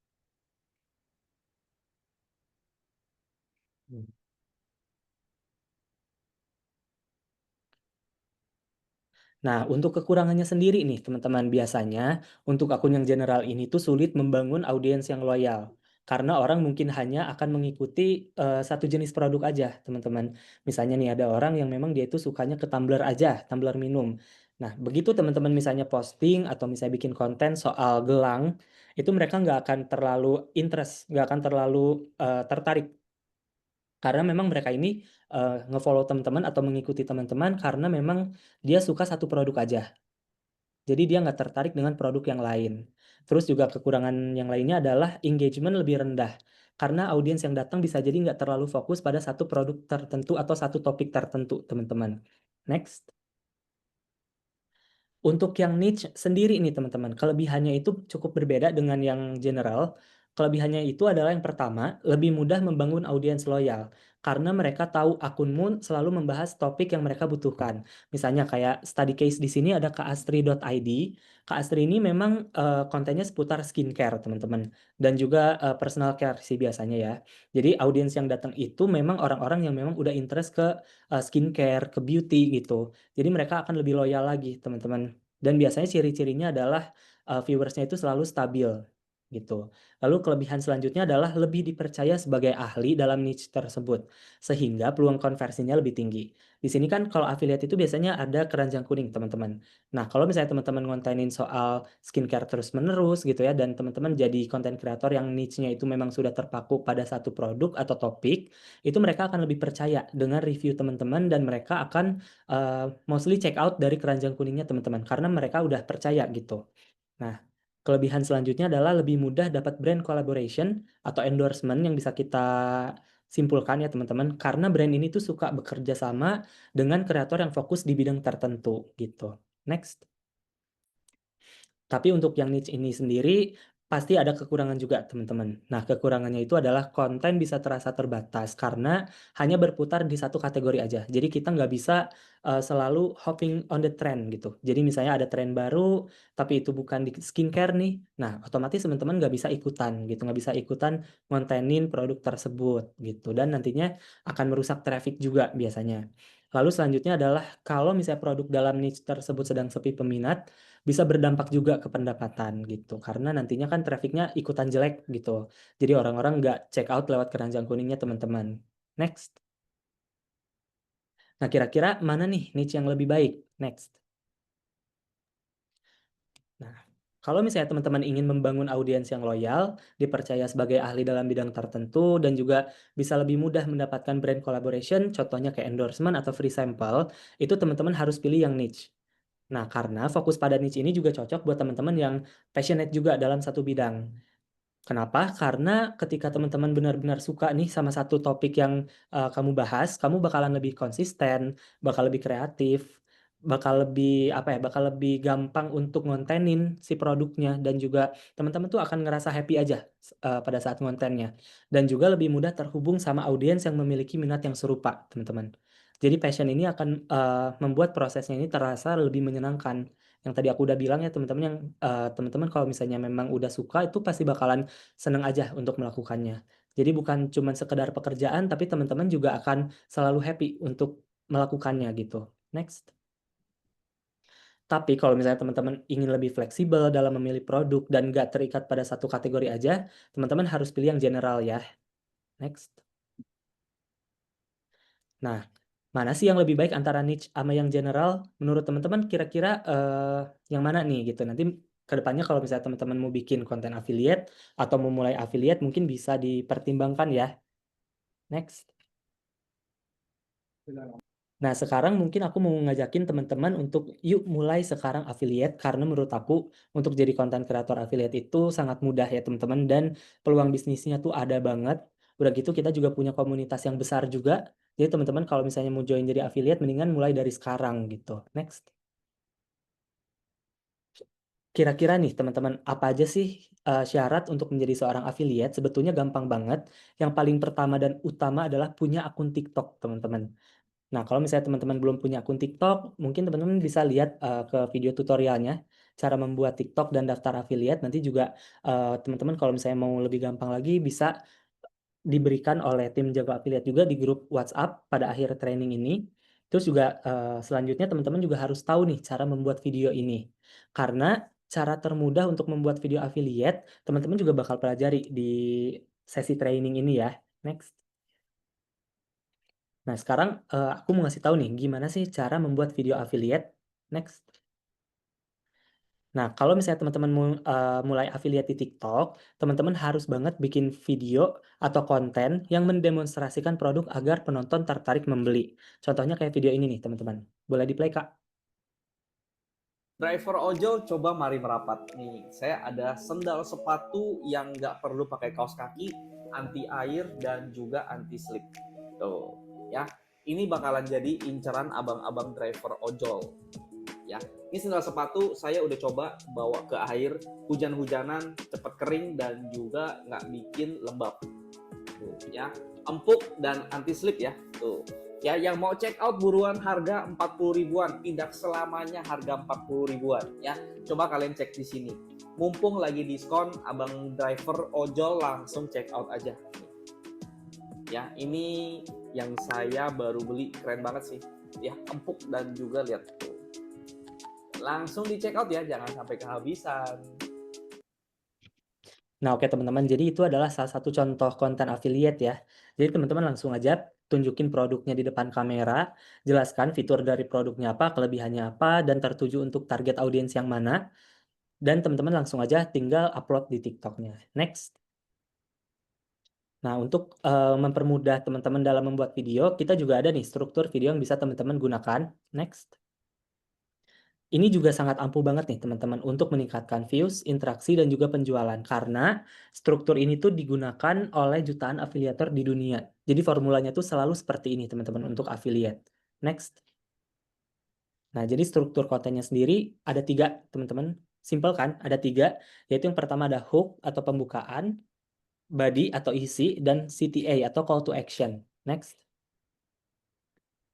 Nah, untuk kekurangannya sendiri nih, teman-teman, biasanya untuk akun yang general ini tuh sulit membangun audiens yang loyal. Karena orang mungkin hanya akan mengikuti satu jenis produk aja, teman-teman. Misalnya nih ada orang yang memang dia itu sukanya ke tumbler aja, tumbler minum. Nah, begitu teman-teman misalnya posting atau misalnya bikin konten soal gelang, itu mereka nggak akan terlalu interest, nggak akan terlalu tertarik. Karena memang mereka ini ngefollow teman-teman atau mengikuti teman-teman karena memang dia suka satu produk aja. Jadi dia nggak tertarik dengan produk yang lain. Terus juga kekurangan yang lainnya adalah engagement lebih rendah. Karena audiens yang datang bisa jadi nggak terlalu fokus pada satu produk tertentu atau satu topik tertentu, teman-teman. Next. Untuk yang niche sendiri ini teman-teman, kelebihannya itu cukup berbeda dengan yang general. Kelebihannya itu adalah yang pertama, lebih mudah membangun audiens loyal. Karena mereka tahu akunmu selalu membahas topik yang mereka butuhkan. Misalnya kayak study case di sini ada kaastri.id. Kak Astri ini memang kontennya seputar skincare teman-teman. Dan juga personal care sih biasanya ya. Jadi audiens yang datang itu memang orang-orang yang memang udah interest ke skincare, ke beauty gitu. Jadi mereka akan lebih loyal lagi teman-teman. Dan biasanya ciri-cirinya adalah viewersnya itu selalu stabil gitu. Lalu kelebihan selanjutnya adalah lebih dipercaya sebagai ahli dalam niche tersebut, sehingga peluang konversinya lebih tinggi. Di sini kan kalau affiliate itu biasanya ada keranjang kuning teman-teman. Nah kalau misalnya teman-teman ngontenin soal skincare terus-menerus gitu ya, dan teman-teman jadi konten kreator yang niche-nya itu memang sudah terpaku pada satu produk atau topik, itu mereka akan lebih percaya dengan review teman-teman dan mereka akan mostly check out dari keranjang kuningnya teman-teman karena mereka udah percaya gitu. Nah, kelebihan selanjutnya adalah lebih mudah dapat brand collaboration atau endorsement yang bisa kita simpulkan ya teman-teman karena brand ini tuh suka bekerja sama dengan kreator yang fokus di bidang tertentu gitu. Next. Tapi untuk yang niche ini sendiri pasti ada kekurangan juga teman-teman. Nah, kekurangannya itu adalah konten bisa terasa terbatas karena hanya berputar di satu kategori aja. Jadi kita nggak bisa selalu hopping on the trend gitu. Jadi misalnya ada tren baru, tapi itu bukan di skincare nih. Nah, otomatis teman-teman nggak bisa ikutan gitu, nggak bisa ikutan ngontenin produk tersebut gitu. Dan nantinya akan merusak traffic juga biasanya. Lalu selanjutnya adalah kalau misalnya produk dalam niche tersebut sedang sepi peminat, bisa berdampak juga ke pendapatan gitu karena nantinya kan trafficnya ikutan jelek gitu jadi orang-orang nggak check out lewat keranjang kuningnya teman-teman. Next. Nah kira-kira mana nih niche yang lebih baik? Next. Nah, kalau misalnya teman-teman ingin membangun audiens yang loyal, dipercaya sebagai ahli dalam bidang tertentu, dan juga bisa lebih mudah mendapatkan brand collaboration, contohnya kayak endorsement atau free sample, itu teman-teman harus pilih yang niche. Nah, karena fokus pada niche ini juga cocok buat teman-teman yang passionate juga dalam satu bidang. Kenapa? Karena ketika teman-teman benar-benar suka nih sama satu topik yang kamu bahas, kamu bakalan lebih konsisten, bakal lebih kreatif, bakal lebih apa ya, bakal lebih gampang untuk ngontenin si produknya dan juga teman-teman tuh akan ngerasa happy aja pada saat ngontennya dan juga lebih mudah terhubung sama audiens yang memiliki minat yang serupa, teman-teman. Jadi passion ini akan membuat prosesnya ini terasa lebih menyenangkan. Yang tadi aku udah bilang ya teman-teman yang teman-teman kalau misalnya memang udah suka itu pasti bakalan seneng aja untuk melakukannya. Jadi bukan cuma sekedar pekerjaan, tapi teman-teman juga akan selalu happy untuk melakukannya gitu. Next. Tapi kalau misalnya teman-teman ingin lebih fleksibel dalam memilih produk dan nggak terikat pada satu kategori aja, teman-teman harus pilih yang general ya. Next. Nah, mana sih yang lebih baik antara niche sama yang general? Menurut teman-teman kira-kira yang mana nih gitu. Nanti kedepannya kalau misalnya teman-teman mau bikin konten affiliate atau mau mulai affiliate mungkin bisa dipertimbangkan ya. Next. Nah, sekarang mungkin aku mau ngajakin teman-teman untuk yuk mulai sekarang affiliate karena menurut aku untuk jadi konten kreator affiliate itu sangat mudah ya teman-teman dan peluang bisnisnya tuh ada banget. Udah gitu kita juga punya komunitas yang besar juga. Jadi teman-teman kalau misalnya mau join jadi affiliate mendingan mulai dari sekarang gitu. Next. Kira-kira nih teman-teman apa aja sih syarat untuk menjadi seorang affiliate? Sebetulnya gampang banget. Yang paling pertama dan utama adalah punya akun TikTok, teman-teman. Nah, kalau misalnya teman-teman belum punya akun TikTok, mungkin teman-teman bisa lihat ke video tutorialnya, cara membuat TikTok dan daftar affiliate. Nanti juga teman-teman kalau misalnya mau lebih gampang lagi, bisa diberikan oleh tim jago affiliate juga di grup WhatsApp pada akhir training ini. Terus juga selanjutnya teman-teman juga harus tahu nih cara membuat video ini. Karena cara termudah untuk membuat video affiliate, teman-teman juga bakal pelajari di sesi training ini ya. Next. Nah, sekarang aku mau ngasih tahu nih gimana sih cara membuat video affiliate. Next. Nah, kalau misalnya teman-teman mulai affiliate di TikTok, teman-teman harus banget bikin video atau konten yang mendemonstrasikan produk agar penonton tertarik membeli. Contohnya kayak video ini nih, teman-teman. Boleh di-play, Kak? Driver ojol coba mari merapat. Nih, saya ada sendal sepatu yang nggak perlu pakai kaos kaki, anti air dan juga anti slip. Tuh, ya. Ini bakalan jadi inceran abang-abang driver ojol. Ya, ini sendal sepatu saya udah coba bawa ke air, hujan-hujanan, cepat kering dan juga nggak bikin lembab. Tuh, ya, empuk dan anti slip ya. Tuh. Ya, yang mau check out buruan harga 40 ribuan, tidak selamanya harga 40 ribuan ya. Coba kalian cek di sini. Mumpung lagi diskon, abang driver ojol langsung check out aja. Ya, ini yang saya baru beli, keren banget sih. Ya, empuk dan juga lihat tuh. Langsung di check out ya, jangan sampai kehabisan. Nah, oke teman-teman, jadi itu adalah salah satu contoh konten affiliate ya. Jadi teman-teman langsung aja tunjukin produknya di depan kamera, jelaskan fitur dari produknya apa, kelebihannya apa, dan tertuju untuk target audiens yang mana. Dan teman-teman langsung aja tinggal upload di TikToknya. Next. Nah, untuk mempermudah teman-teman dalam membuat video, kita juga ada nih struktur video yang bisa teman-teman gunakan. Next. Ini juga sangat ampuh banget nih teman-teman untuk meningkatkan views, interaksi, dan juga penjualan. Karena struktur ini tuh digunakan oleh jutaan afiliator di dunia. Jadi formulanya tuh selalu seperti ini teman-teman untuk affiliate. Next. Nah, jadi struktur kontennya sendiri ada 3 teman-teman. Simple kan? Ada 3. Yaitu yang pertama ada hook atau pembukaan, body atau isi, dan CTA atau call to action. Next.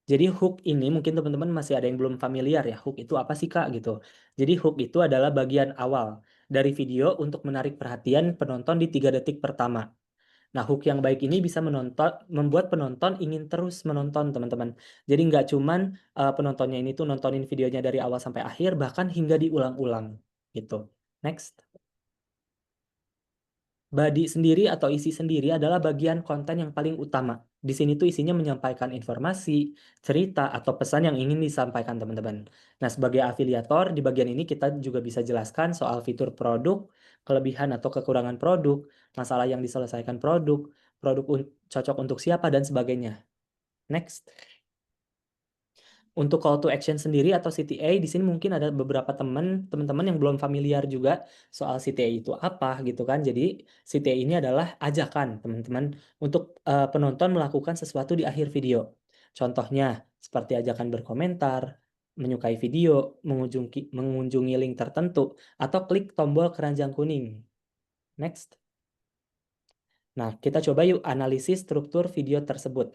Jadi hook ini mungkin teman-teman masih ada yang belum familiar ya, hook itu apa sih Kak gitu. Jadi hook itu adalah bagian awal dari video untuk menarik perhatian penonton di 3 detik pertama. Nah, hook yang baik ini bisa membuat penonton ingin terus menonton teman-teman. Jadi nggak cuman penontonnya ini tuh nontonin videonya dari awal sampai akhir, bahkan hingga diulang-ulang gitu. Next. Body sendiri atau isi sendiri adalah bagian konten yang paling utama. Di sini tuh isinya menyampaikan informasi, cerita, atau pesan yang ingin disampaikan teman-teman. Nah, sebagai afiliator, di bagian ini kita juga bisa jelaskan soal fitur produk, kelebihan atau kekurangan produk, masalah yang diselesaikan produk, cocok untuk siapa, dan sebagainya. Next. Untuk call to action sendiri atau CTA, di sini mungkin ada beberapa teman-teman yang belum familiar juga soal CTA itu apa gitu kan. Jadi CTA ini adalah ajakan teman-teman untuk penonton melakukan sesuatu di akhir video. Contohnya seperti ajakan berkomentar, menyukai video, mengunjungi link tertentu, atau klik tombol keranjang kuning. Next. Nah, kita coba yuk analisis struktur video tersebut.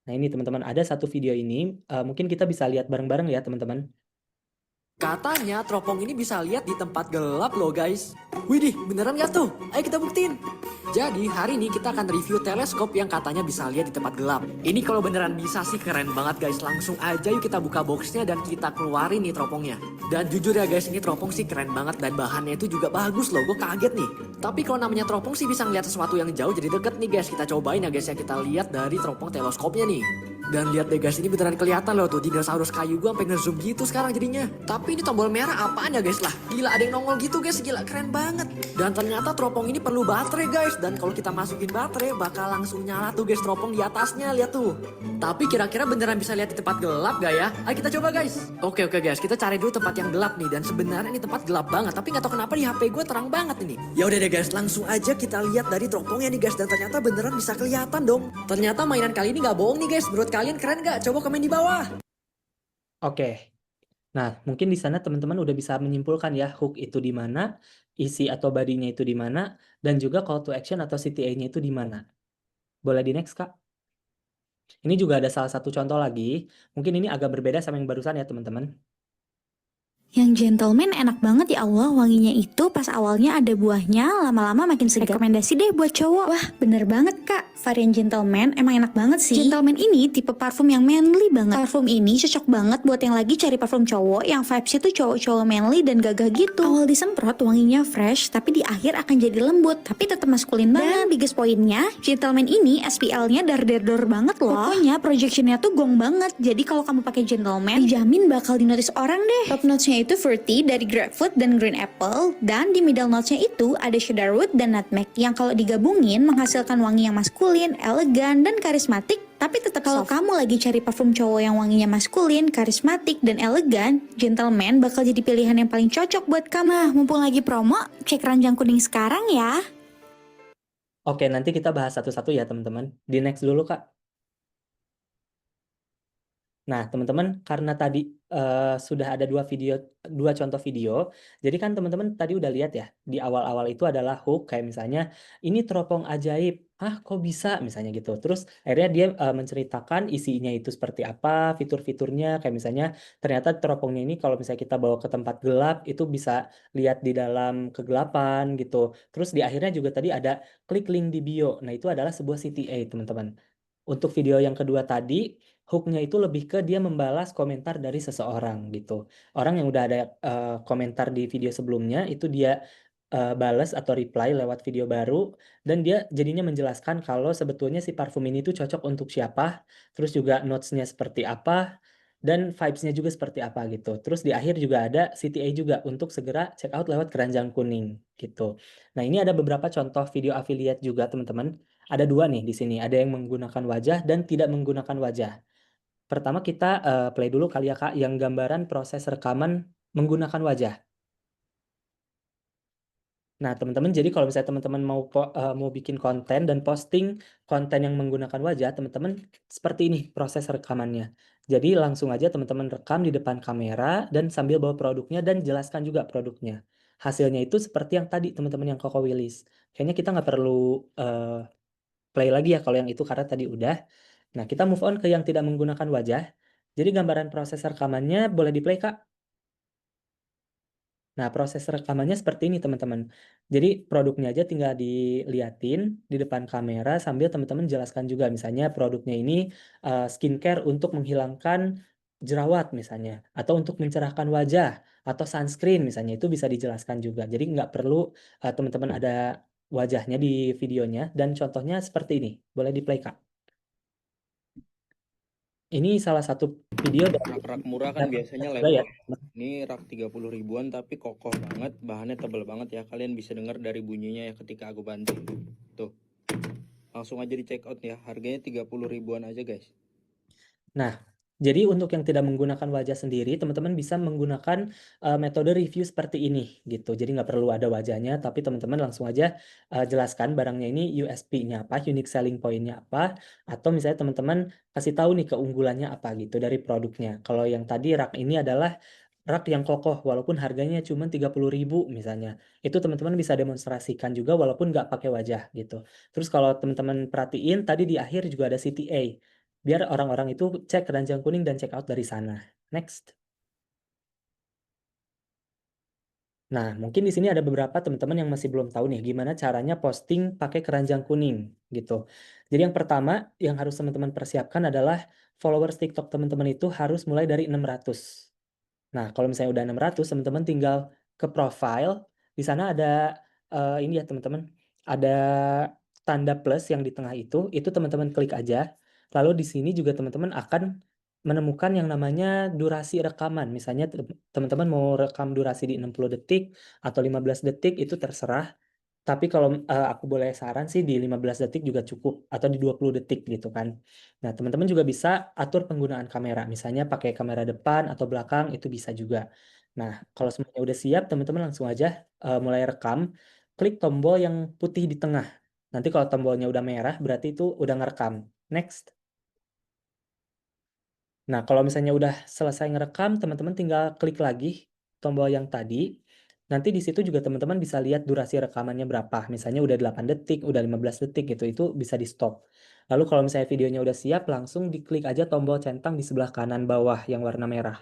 Nah, ini teman-teman, ada satu video ini, mungkin kita bisa lihat bareng-bareng ya teman-teman. Katanya teropong ini bisa lihat di tempat gelap loh guys. Widih, beneran gak tuh? Ayo kita buktiin. Jadi hari ini kita akan review teleskop yang katanya bisa lihat di tempat gelap. Ini kalau beneran bisa sih keren banget guys. Langsung aja yuk kita buka boxnya dan kita keluarin nih teropongnya. Dan jujur ya guys, ini teropong sih keren banget dan bahannya itu juga bagus loh. Gue kaget nih. Tapi kalau namanya teropong sih bisa ngeliat sesuatu yang jauh jadi deket nih guys. Kita cobain ya guys ya, kita lihat dari teropong teleskopnya nih. Dan lihat deh guys, ini beneran kelihatan loh tuh dinosaurus kayu gua sampai ngezoom gitu sekarang jadinya. Tapi ini tombol merah apaan ya guys lah? Gila, ada yang nongol gitu guys, gila keren banget. Dan ternyata teropong ini perlu baterai guys. Dan kalau kita masukin baterai bakal langsung nyala tuh guys teropong di atasnya, lihat tuh. Tapi kira-kira beneran bisa lihat di tempat gelap gak ya? Ayo kita coba guys. Oke guys, kita cari dulu tempat yang gelap nih. Dan sebenarnya ini tempat gelap banget, tapi gak tahu kenapa di HP gue terang banget ini. Ya udah deh guys, langsung aja kita lihat dari teropongnya nih guys. Dan ternyata beneran bisa kelihatan dong. Ternyata mainan kali ini gak bohong nih guys. Menurut kalian keren gak? Coba komen di bawah. Oke. Nah, mungkin di sana teman-teman udah bisa menyimpulkan ya hook itu di mana, isi atau body-nya itu di mana, dan juga call to action atau CTA-nya itu di mana. Boleh di next, Kak? Ini juga ada salah satu contoh lagi. Mungkin ini agak berbeda sama yang barusan ya, teman-teman. Yang gentleman enak banget ya Allah, wanginya itu pas awalnya ada buahnya, lama-lama makin segar. Rekomendasi deh buat cowok. Wah, bener banget kak, varian gentleman emang enak banget sih. Gentleman ini tipe parfum yang manly banget. Parfum ini cocok banget buat yang lagi cari parfum cowok yang vibesnya tuh cowok-cowok manly dan gagah gitu. Awal disemprot wanginya fresh, tapi di akhir akan jadi lembut, tapi tetap maskulin banget. Dan biggest poinnya, gentleman ini SPL-nya dar-dar-dor banget loh. Pokoknya projectionnya tuh gong banget, jadi kalau kamu pakai gentleman, dijamin bakal dinotis orang deh. Top notes-nya itu fruity dari grapefruit dan green apple, dan di middle notes-nya itu ada cedarwood dan nutmeg yang kalau digabungin menghasilkan wangi yang maskulin, elegan, dan karismatik. Tapi tetap kalau kamu lagi cari parfum cowok yang wanginya maskulin, karismatik, dan elegan, gentleman bakal jadi pilihan yang paling cocok buat kamu. Nah, mumpung lagi promo, cek Ranjang Kuning sekarang ya. Oke, nanti kita bahas satu-satu ya teman-teman. Di next dulu Kak. Nah, teman-teman, karena tadi sudah ada dua contoh video, jadi kan teman-teman tadi udah lihat ya, di awal-awal itu adalah hook, kayak misalnya, ini teropong ajaib, ah kok bisa, misalnya gitu. Terus akhirnya dia menceritakan isinya itu seperti apa, fitur-fiturnya, kayak misalnya ternyata teropongnya ini kalau misalnya kita bawa ke tempat gelap, itu bisa lihat di dalam kegelapan gitu. Terus di akhirnya juga tadi ada klik link di bio, nah itu adalah sebuah CTA teman-teman. Untuk video yang kedua tadi, hooknya itu lebih ke dia membalas komentar dari seseorang gitu. Orang yang udah ada komentar di video sebelumnya itu dia balas atau reply lewat video baru, dan dia jadinya menjelaskan kalau sebetulnya si parfum ini tuh cocok untuk siapa, terus juga notes-nya seperti apa, dan vibes-nya juga seperti apa gitu. Terus di akhir juga ada CTA juga untuk segera check out lewat keranjang kuning gitu. Nah, ini ada beberapa contoh video affiliate juga teman-teman. Ada dua nih di sini, ada yang menggunakan wajah dan tidak menggunakan wajah. Pertama kita play dulu kali ya Kak, yang gambaran proses rekaman menggunakan wajah. Nah teman-teman, jadi kalau misalnya teman-teman mau bikin konten dan posting konten yang menggunakan wajah, teman-teman seperti ini proses rekamannya. Jadi langsung aja teman-teman rekam di depan kamera dan sambil bawa produknya dan jelaskan juga produknya. Hasilnya itu seperti yang tadi teman-teman yang Koko Willis. Kayaknya kita nggak perlu play lagi ya kalau yang itu karena tadi udah. Nah, kita move on ke yang tidak menggunakan wajah. Jadi gambaran proses rekamannya boleh di-play, Kak. Nah, proses rekamannya seperti ini, teman-teman. Jadi produknya aja tinggal diliatin di depan kamera sambil teman-teman jelaskan juga. Misalnya produknya ini skincare untuk menghilangkan jerawat misalnya. Atau untuk mencerahkan wajah. Atau sunscreen misalnya. Itu bisa dijelaskan juga. Jadi nggak perlu teman-teman ada wajahnya di videonya. Dan contohnya seperti ini. Boleh di-play, Kak. Ini salah satu video dari Rak-rak murah kan biasanya ya. laptop. Ini rak 30 ribuan tapi kokoh banget, bahannya tebal banget ya. Kalian bisa dengar dari bunyinya ya ketika aku banting. Tuh. Langsung aja di check out ya. Harganya 30 ribuan aja, guys. Nah, jadi untuk yang tidak menggunakan wajah sendiri, teman-teman bisa menggunakan metode review seperti ini gitu. Jadi nggak perlu ada wajahnya, tapi teman-teman langsung aja jelaskan barangnya ini USP-nya apa, unique selling point-nya apa, atau misalnya teman-teman kasih tahu nih keunggulannya apa gitu dari produknya. Kalau yang tadi rak ini adalah rak yang kokoh, walaupun harganya cuma 30.000 misalnya. Itu teman-teman bisa demonstrasikan juga walaupun nggak pakai wajah gitu. Terus kalau teman-teman perhatiin, tadi di akhir juga ada CTA. Biar orang-orang itu cek keranjang kuning dan check out dari sana. Next. Nah, mungkin di sini ada beberapa teman-teman yang masih belum tahu nih gimana caranya posting pakai keranjang kuning gitu. Jadi yang pertama yang harus teman-teman persiapkan adalah followers TikTok teman-teman itu harus mulai dari 600. Nah, kalau misalnya udah 600, teman-teman tinggal ke profile. Di sana ada ini ya teman-teman, ada tanda plus yang di tengah itu teman-teman klik aja. Lalu di sini juga teman-teman akan menemukan yang namanya durasi rekaman. Misalnya teman-teman mau rekam durasi di 60 detik atau 15 detik itu terserah. Tapi kalau aku boleh saran sih di 15 detik juga cukup atau di 20 detik gitu kan. Nah, teman-teman juga bisa atur penggunaan kamera. Misalnya pakai kamera depan atau belakang itu bisa juga. Nah, kalau semuanya udah siap, teman-teman langsung aja mulai rekam. Klik tombol yang putih di tengah. Nanti kalau tombolnya udah merah berarti itu udah ngerekam. Next. Nah, kalau misalnya udah selesai ngerekam, teman-teman tinggal klik lagi tombol yang tadi. Nanti di situ juga teman-teman bisa lihat durasi rekamannya berapa. Misalnya udah 8 detik, udah 15 detik gitu, itu bisa di stop. Lalu kalau misalnya videonya udah siap, langsung diklik aja tombol centang di sebelah kanan bawah yang warna merah.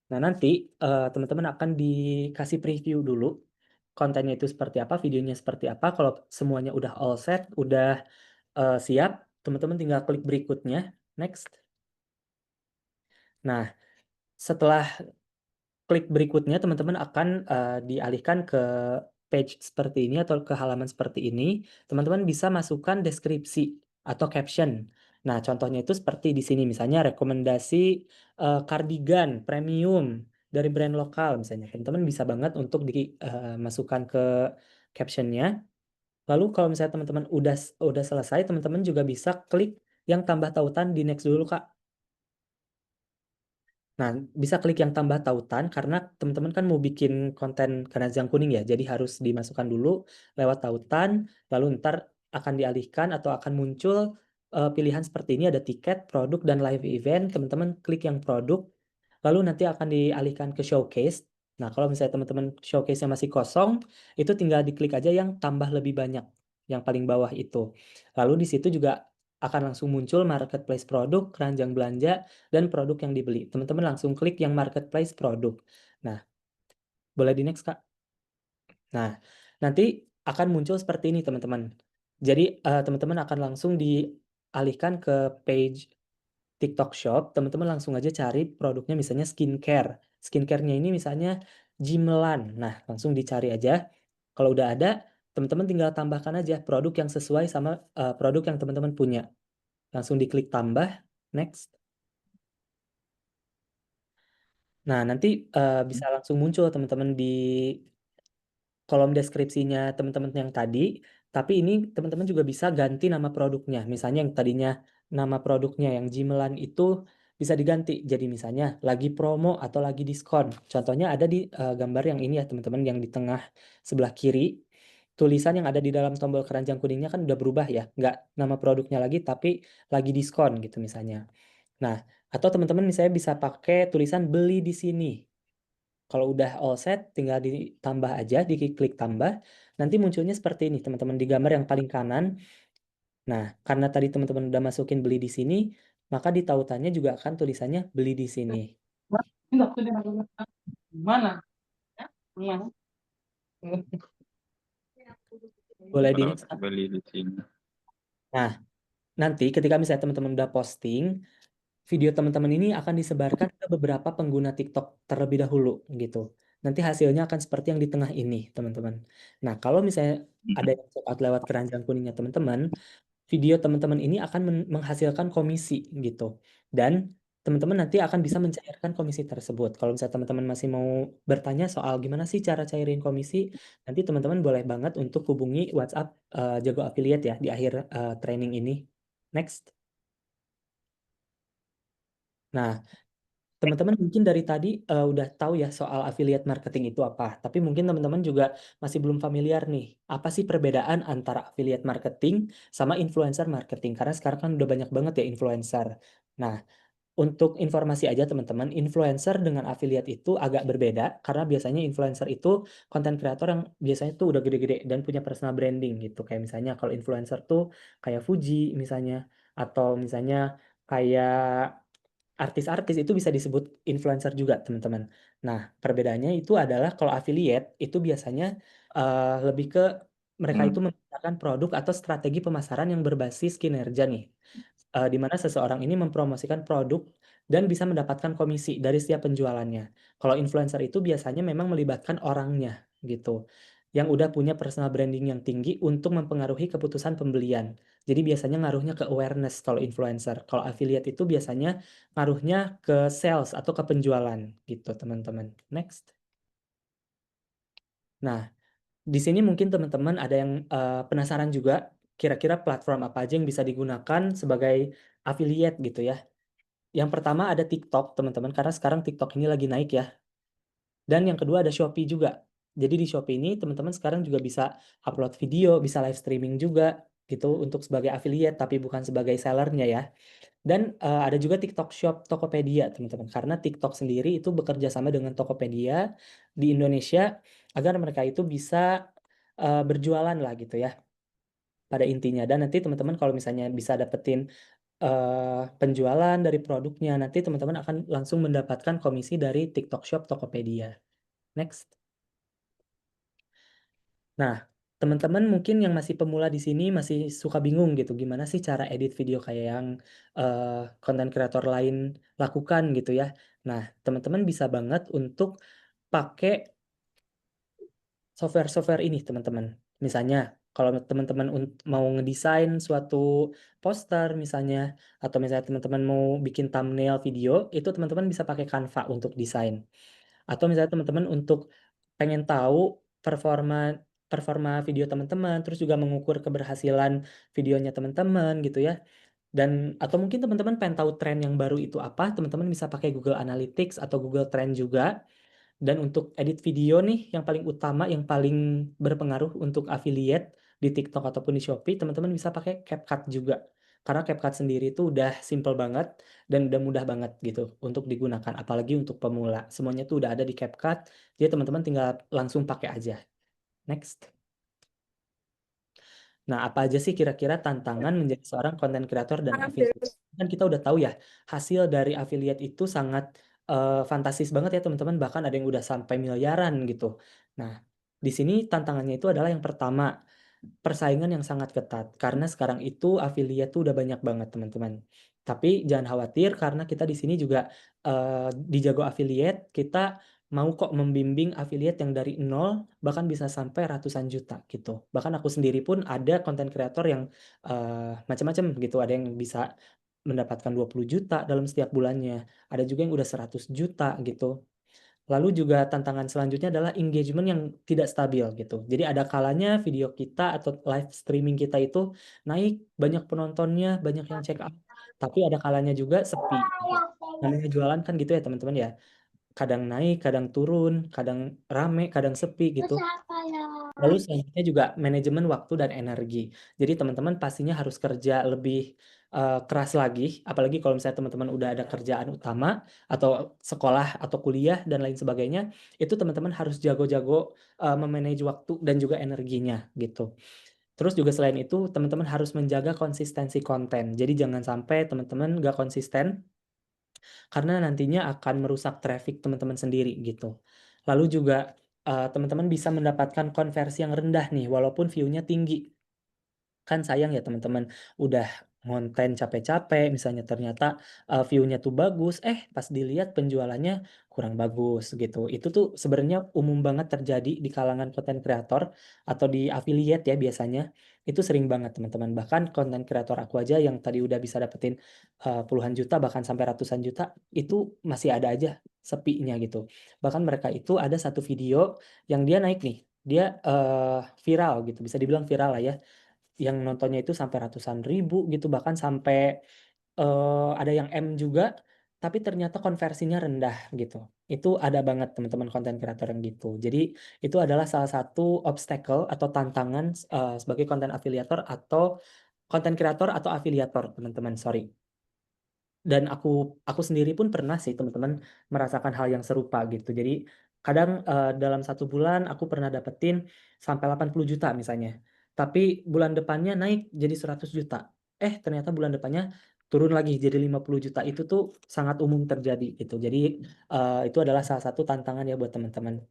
Nah, nanti teman-teman akan dikasih preview dulu kontennya itu seperti apa, videonya seperti apa. Kalau semuanya udah all set, udah siap, teman-teman tinggal klik berikutnya, next. Nah, setelah klik berikutnya, teman-teman akan dialihkan ke page seperti ini atau ke halaman seperti ini. Teman-teman bisa masukkan deskripsi atau caption. Nah, contohnya itu seperti di sini, misalnya rekomendasi kardigan premium dari brand lokal, misalnya. Teman-teman bisa banget untuk dimasukkan ke captionnya. Lalu kalau misalnya teman-teman udah selesai, teman-teman juga bisa klik yang tambah tautan di next dulu, Kak. Nah, bisa klik yang tambah tautan karena teman-teman kan mau bikin konten keranjang kuning ya. Jadi harus dimasukkan dulu lewat tautan, lalu ntar akan dialihkan atau akan muncul pilihan seperti ini, ada tiket, produk, dan live event. Teman-teman klik yang produk, lalu nanti akan dialihkan ke showcase. Nah, kalau misalnya teman-teman showcase-nya masih kosong, itu tinggal diklik aja yang tambah lebih banyak, yang paling bawah itu. Lalu di situ juga akan langsung muncul marketplace produk, keranjang belanja, dan produk yang dibeli. Teman-teman langsung klik yang marketplace produk. Nah, boleh di next, Kak. Nah, nanti akan muncul seperti ini, teman-teman. Jadi, teman-teman akan langsung dialihkan ke page TikTok Shop. Teman-teman langsung aja cari produknya, misalnya skincare. Skincare-nya ini misalnya Jimelan. Nah, langsung dicari aja. Kalau udah ada, teman-teman tinggal tambahkan aja produk yang sesuai sama produk yang teman-teman punya. Langsung diklik tambah, next. Nah, nanti bisa langsung muncul teman-teman di kolom deskripsinya teman-teman yang tadi, tapi ini teman-teman juga bisa ganti nama produknya. Misalnya yang tadinya nama produknya yang Jimelan itu bisa diganti jadi misalnya lagi promo atau lagi diskon. Contohnya ada di gambar yang ini ya teman-teman, yang di tengah sebelah kiri. Tulisan yang ada di dalam tombol keranjang kuningnya kan udah berubah ya, nggak nama produknya lagi tapi lagi diskon gitu misalnya. Nah, atau teman-teman misalnya bisa pakai tulisan beli di sini. Kalau udah all set, tinggal ditambah aja, diklik tambah. Nanti munculnya seperti ini, teman-teman, di gambar yang paling kanan. Nah, karena tadi teman-teman udah masukin beli di sini, maka di tautannya juga akan tulisannya beli di sini. Mana? Boleh di Beli di sini. Nah, nanti ketika misalnya teman-teman udah posting, video teman-teman ini akan disebarkan ke beberapa pengguna TikTok terlebih dahulu gitu. Nanti hasilnya akan seperti yang di tengah ini, teman-teman. Nah, kalau misalnya ada yang check out lewat keranjang kuningnya teman-teman, video teman-teman ini akan menghasilkan komisi gitu. Dan teman-teman nanti akan bisa mencairkan komisi tersebut. Kalau misalnya teman-teman masih mau bertanya soal gimana sih cara cairin komisi, nanti teman-teman boleh banget untuk hubungi WhatsApp Jago Affiliate ya di akhir training ini. Next. Nah, teman-teman mungkin dari tadi udah tahu ya soal affiliate marketing itu apa, tapi mungkin teman-teman juga masih belum familiar nih. Apa sih perbedaan antara affiliate marketing sama influencer marketing? Karena sekarang kan udah banyak banget ya influencer. Nah, untuk informasi aja teman-teman, influencer dengan affiliate itu agak berbeda karena biasanya influencer itu konten kreator yang biasanya tuh udah gede-gede dan punya personal branding gitu. Kayak misalnya kalau influencer tuh kayak Fuji misalnya, atau misalnya kayak artis-artis itu bisa disebut influencer juga, teman-teman. Nah, perbedaannya itu adalah kalau affiliate itu biasanya lebih ke mereka itu menciptakan produk atau strategi pemasaran yang berbasis kinerja nih. Di mana seseorang ini mempromosikan produk dan bisa mendapatkan komisi dari setiap penjualannya. Kalau influencer itu biasanya memang melibatkan orangnya gitu, yang udah punya personal branding yang tinggi untuk mempengaruhi keputusan pembelian. Jadi biasanya ngaruhnya ke awareness kalau influencer. Kalau affiliate itu biasanya ngaruhnya ke sales atau ke penjualan gitu, teman-teman. Next. Nah, di sini mungkin teman-teman ada yang penasaran juga, kira-kira platform apa aja yang bisa digunakan sebagai affiliate gitu ya. Yang pertama ada TikTok, teman-teman, karena sekarang TikTok ini lagi naik ya. Dan yang kedua ada Shopee juga. Jadi di Shopee ini teman-teman sekarang juga bisa upload video, bisa live streaming juga gitu untuk sebagai affiliate tapi bukan sebagai sellernya ya. Dan ada juga TikTok Shop Tokopedia, teman-teman. Karena TikTok sendiri itu bekerja sama dengan Tokopedia di Indonesia agar mereka itu bisa berjualan lah gitu ya pada intinya. Dan nanti teman-teman kalau misalnya bisa dapetin penjualan dari produknya. Nanti teman-teman akan langsung mendapatkan komisi dari TikTok Shop Tokopedia. Next. Nah, teman-teman mungkin yang masih pemula di sini masih suka bingung gitu, gimana sih cara edit video kayak yang konten kreator lain lakukan gitu ya. Nah, teman-teman bisa banget untuk pakai software-software ini, teman-teman. Misalnya, kalau teman-teman mau ngedesain suatu poster misalnya, atau misalnya teman-teman mau bikin thumbnail video, itu teman-teman bisa pakai Canva untuk desain. Atau misalnya teman-teman untuk pengen tahu performa performa video teman-teman, terus juga mengukur keberhasilan videonya teman-teman gitu ya. Dan atau mungkin teman-teman pengen tahu tren yang baru itu apa, teman-teman bisa pakai Google Analytics atau Google Trend juga. Dan untuk edit video nih, yang paling utama, yang paling berpengaruh untuk affiliate di TikTok ataupun di Shopee, teman-teman bisa pakai CapCut juga. Karena CapCut sendiri itu udah simple banget dan udah mudah banget gitu untuk digunakan. Apalagi untuk pemula. Semuanya tuh udah ada di CapCut, jadi teman-teman tinggal langsung pakai aja. Next. Nah, apa aja sih kira-kira tantangan menjadi seorang content creator dan affiliate? Kan kita udah tahu ya, hasil dari affiliate itu sangat fantastis banget ya teman-teman, bahkan ada yang udah sampai miliaran gitu. Nah, di sini tantangannya itu adalah yang pertama, persaingan yang sangat ketat. Karena sekarang itu affiliate tuh udah banyak banget teman-teman. Tapi jangan khawatir karena kita di sini juga di Jago Affiliate, kita mau kok membimbing affiliate yang dari nol bahkan bisa sampai ratusan juta gitu. Bahkan aku sendiri pun ada konten kreator yang macam-macam gitu. Ada yang bisa mendapatkan 20 juta dalam setiap bulannya. Ada juga yang udah 100 juta gitu. Lalu juga tantangan selanjutnya adalah engagement yang tidak stabil gitu. Jadi ada kalanya video kita atau live streaming kita itu naik, banyak penontonnya, banyak yang check out. Tapi ada kalanya juga sepi. Namanya jualan kan gitu ya teman-teman ya. Kadang naik, kadang turun, kadang rame, kadang sepi gitu. Lalu selanjutnya juga manajemen waktu dan energi. Jadi teman-teman pastinya harus kerja lebih keras lagi, apalagi kalau misalnya teman-teman udah ada kerjaan utama atau sekolah atau kuliah dan lain sebagainya, itu teman-teman harus jago-jago memanage waktu dan juga energinya gitu. Terus juga selain itu teman-teman harus menjaga konsistensi konten. Jadi jangan sampai teman-teman gak konsisten karena nantinya akan merusak traffic teman-teman sendiri gitu. Lalu juga teman-teman bisa mendapatkan konversi yang rendah nih, walaupun view-nya tinggi. Kan sayang ya teman-teman, udah ngonten capek-capek, misalnya ternyata view-nya tuh bagus, pas dilihat penjualannya kurang bagus gitu. Itu tuh sebenarnya umum banget terjadi di kalangan konten kreator atau di affiliate ya biasanya. Itu sering banget teman-teman. Bahkan konten kreator aku aja yang tadi udah bisa dapetin puluhan juta bahkan sampai ratusan juta, itu masih ada aja sepinya gitu. Bahkan mereka itu ada satu video yang dia naik nih, dia viral gitu, bisa dibilang viral lah ya, yang nontonnya itu sampai ratusan ribu gitu, bahkan sampai ada yang M juga, tapi ternyata konversinya rendah gitu. Itu ada banget teman-teman konten kreator yang gitu. Jadi itu adalah salah satu obstacle atau tantangan sebagai konten afiliator atau konten kreator atau afiliator teman-teman, sorry. Dan aku sendiri pun pernah sih teman-teman merasakan hal yang serupa gitu. Jadi kadang dalam satu bulan aku pernah dapetin sampai 80 juta misalnya. Tapi bulan depannya naik jadi 100 juta. Ternyata bulan depannya turun lagi jadi 50 juta. Itu tuh sangat umum terjadi gitu. Jadi itu adalah salah satu tantangan ya buat teman-teman.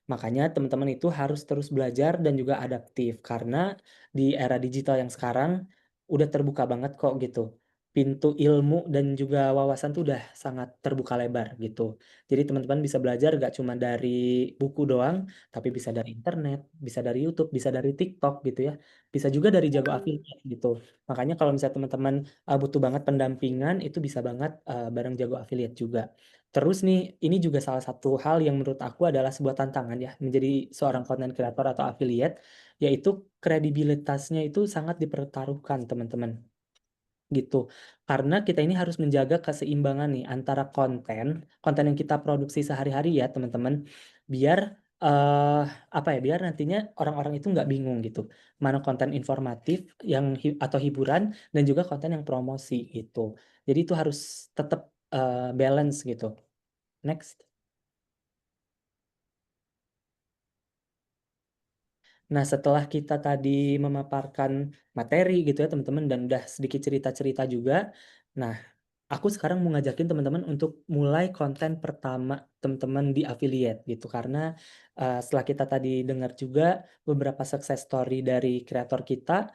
Makanya teman-teman itu harus terus belajar dan juga adaptif karena di era digital yang sekarang udah terbuka banget kok gitu. Pintu ilmu dan juga wawasan tuh udah sangat terbuka lebar gitu. Jadi teman-teman bisa belajar gak cuma dari buku doang, tapi bisa dari internet, bisa dari YouTube, bisa dari TikTok gitu ya. Bisa juga dari Jago Affiliate gitu. Makanya kalau misalnya teman-teman butuh banget pendampingan, itu bisa banget bareng Jago Affiliate juga. Terus nih, ini juga salah satu hal yang menurut aku adalah sebuah tantangan ya, menjadi seorang content creator atau affiliate, yaitu kredibilitasnya itu sangat dipertaruhkan teman-teman gitu. Karena kita ini harus menjaga keseimbangan nih antara konten yang kita produksi sehari-hari ya teman-teman, biar apa ya, biar nantinya orang-orang itu nggak bingung gitu, mana konten informatif yang atau hiburan dan juga konten yang promosi gitu. Jadi itu harus tetap balance gitu. Next. Nah, setelah kita tadi memaparkan materi gitu ya teman-teman dan udah sedikit cerita-cerita juga, nah aku sekarang mau ngajakin teman-teman untuk mulai konten pertama teman-teman di affiliate gitu karena setelah kita tadi dengar juga beberapa success story dari kreator kita,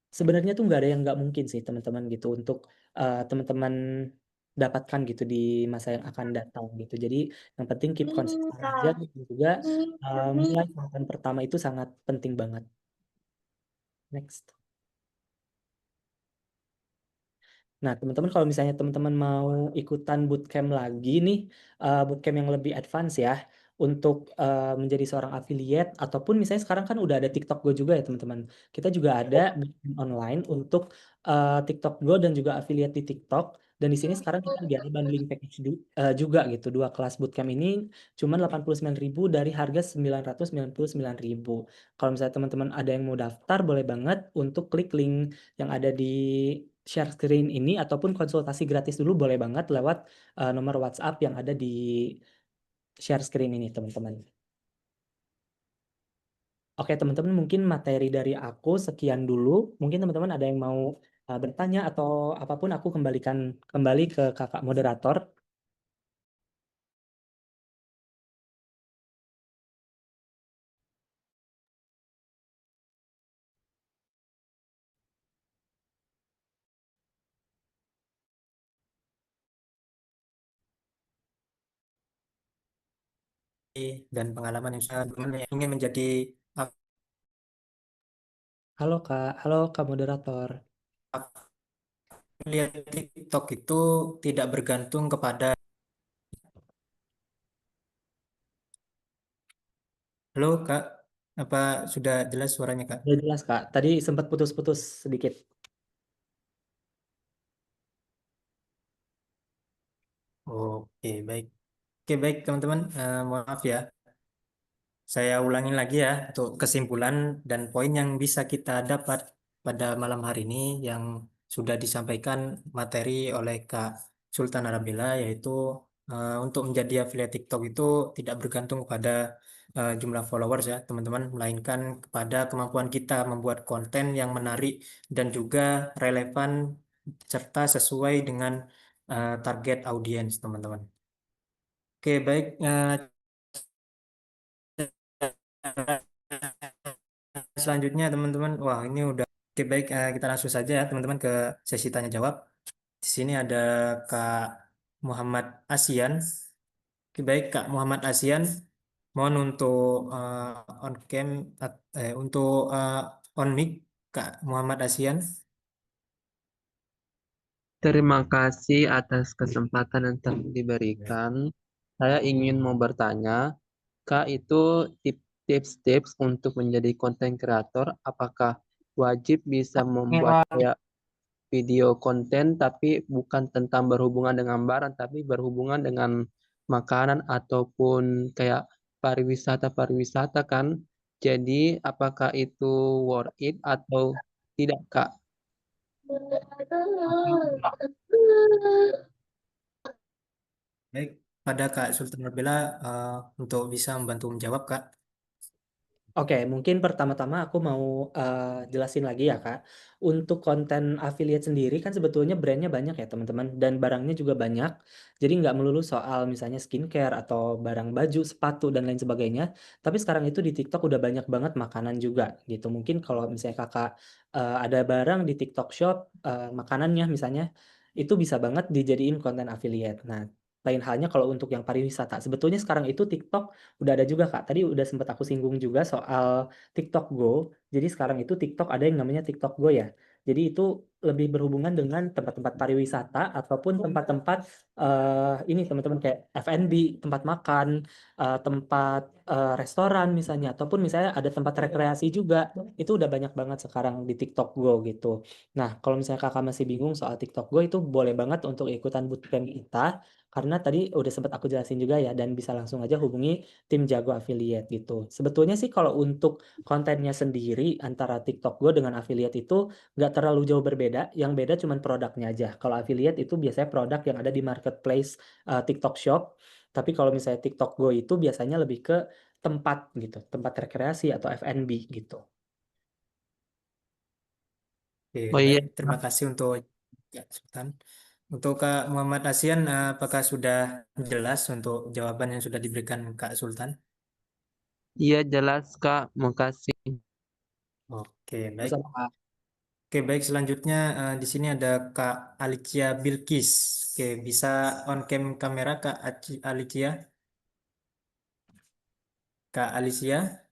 sebenarnya tuh nggak ada yang nggak mungkin sih teman-teman gitu untuk teman-teman dapatkan gitu di masa yang akan datang gitu. Jadi yang penting keep konsisten aja dan juga mulai konten pertama itu sangat penting banget. Next. Nah, teman-teman kalau misalnya teman-teman mau ikutan bootcamp lagi nih, bootcamp yang lebih advance ya, untuk menjadi seorang affiliate, ataupun misalnya sekarang kan udah ada TikTok Go juga ya teman-teman. Kita juga ada bootcamp online untuk TikTok Go dan juga affiliate di TikTok. Dan di sini sekarang kita lagi ada bundling package juga gitu. Dua kelas bootcamp ini cuma 89.000 dari harga 999.000. Kalau misalnya teman-teman ada yang mau daftar, boleh banget untuk klik link yang ada di share screen ini ataupun konsultasi gratis dulu boleh banget lewat nomor WhatsApp yang ada di share screen ini teman-teman. Oke teman-teman mungkin materi dari aku sekian dulu. Mungkin teman-teman ada yang mau bertanya atau apapun aku kembalikan kembali ke kakak moderator. Dan pengalaman yang sangat ingin menjadi Halo kak moderator. affiliate TikTok itu tidak bergantung kepada. Halo Kak, apa sudah jelas suaranya Kak? Udah jelas kak. Tadi sempat putus-putus sedikit. Oke baik, oke baik teman-teman. Maaf ya. Saya ulangi lagi ya untuk kesimpulan dan poin yang bisa kita dapat pada malam hari ini yang sudah disampaikan materi oleh Kak Sultan Arabila, yaitu untuk menjadi affiliate TikTok itu tidak bergantung kepada jumlah followers ya teman-teman, melainkan kepada kemampuan kita membuat konten yang menarik dan juga relevan serta sesuai dengan target audiens teman-teman. Oke baik. Selanjutnya teman-teman, wah ini udah oke baik, kita langsung saja ya teman-teman ke sesi tanya jawab. Di sini ada Kak Muhammad Asian. Oke baik Kak Muhammad Asian, mohon untuk on cam untuk on mic Kak Muhammad Asian. Terima kasih atas kesempatan yang telah diberikan. Saya ingin mau bertanya, Kak, itu tips-tips untuk menjadi konten kreator, apakah wajib bisa membuat kayak video konten tapi bukan tentang berhubungan dengan barang, tapi berhubungan dengan makanan ataupun kayak pariwisata kan? Jadi apakah itu worth it atau tidak, Kak? Baik, pada Kak Sultan Berbela untuk bisa membantu menjawab Kak. Oke, mungkin pertama-tama aku mau jelasin lagi ya Kak. Untuk konten affiliate sendiri kan sebetulnya brandnya banyak ya teman-teman dan barangnya juga banyak. Jadi nggak melulu soal misalnya skincare atau barang baju, sepatu dan lain sebagainya. Tapi sekarang itu di TikTok udah banyak banget makanan juga gitu. Mungkin kalau misalnya Kakak ada barang di TikTok Shop, makanannya misalnya, itu bisa banget dijadiin konten affiliate. Nah, lain halnya kalau untuk yang pariwisata. Sebetulnya sekarang itu TikTok udah ada juga Kak. Tadi udah sempat aku singgung juga soal TikTok Go. Jadi sekarang itu TikTok ada yang namanya TikTok Go ya. Jadi itu lebih berhubungan dengan tempat-tempat pariwisata ataupun tempat-tempat ini teman-teman kayak F&B, tempat makan, tempat restoran misalnya, ataupun misalnya ada tempat rekreasi juga. Itu udah banyak banget sekarang di TikTok Go gitu. Nah, kalau misalnya kakak masih bingung soal TikTok Go itu boleh banget untuk ikutan bootcamp kita. Karena tadi udah sempat aku jelasin juga ya, dan bisa langsung aja hubungi tim Jago Affiliate gitu. Sebetulnya sih kalau untuk kontennya sendiri antara TikTok Go dengan affiliate itu nggak terlalu jauh berbeda. Yang beda cuma produknya aja. Kalau affiliate itu biasanya produk yang ada di marketplace TikTok Shop. Tapi kalau misalnya TikTok Go itu biasanya lebih ke tempat gitu, tempat rekreasi atau F&B gitu. Oke, Oh iya, baik. Terima kasih untuk Kak Sultan. Untuk Kak Muhammad Asian, apakah sudah jelas untuk jawaban yang sudah diberikan Kak Sultan? iya jelas Kak, makasih. Oke, baik. Sama Kak. Oke, baik. Selanjutnya di sini ada Kak Alicia Bilkis. Oke, bisa on cam kamera Kak Alicia? Kak Alicia,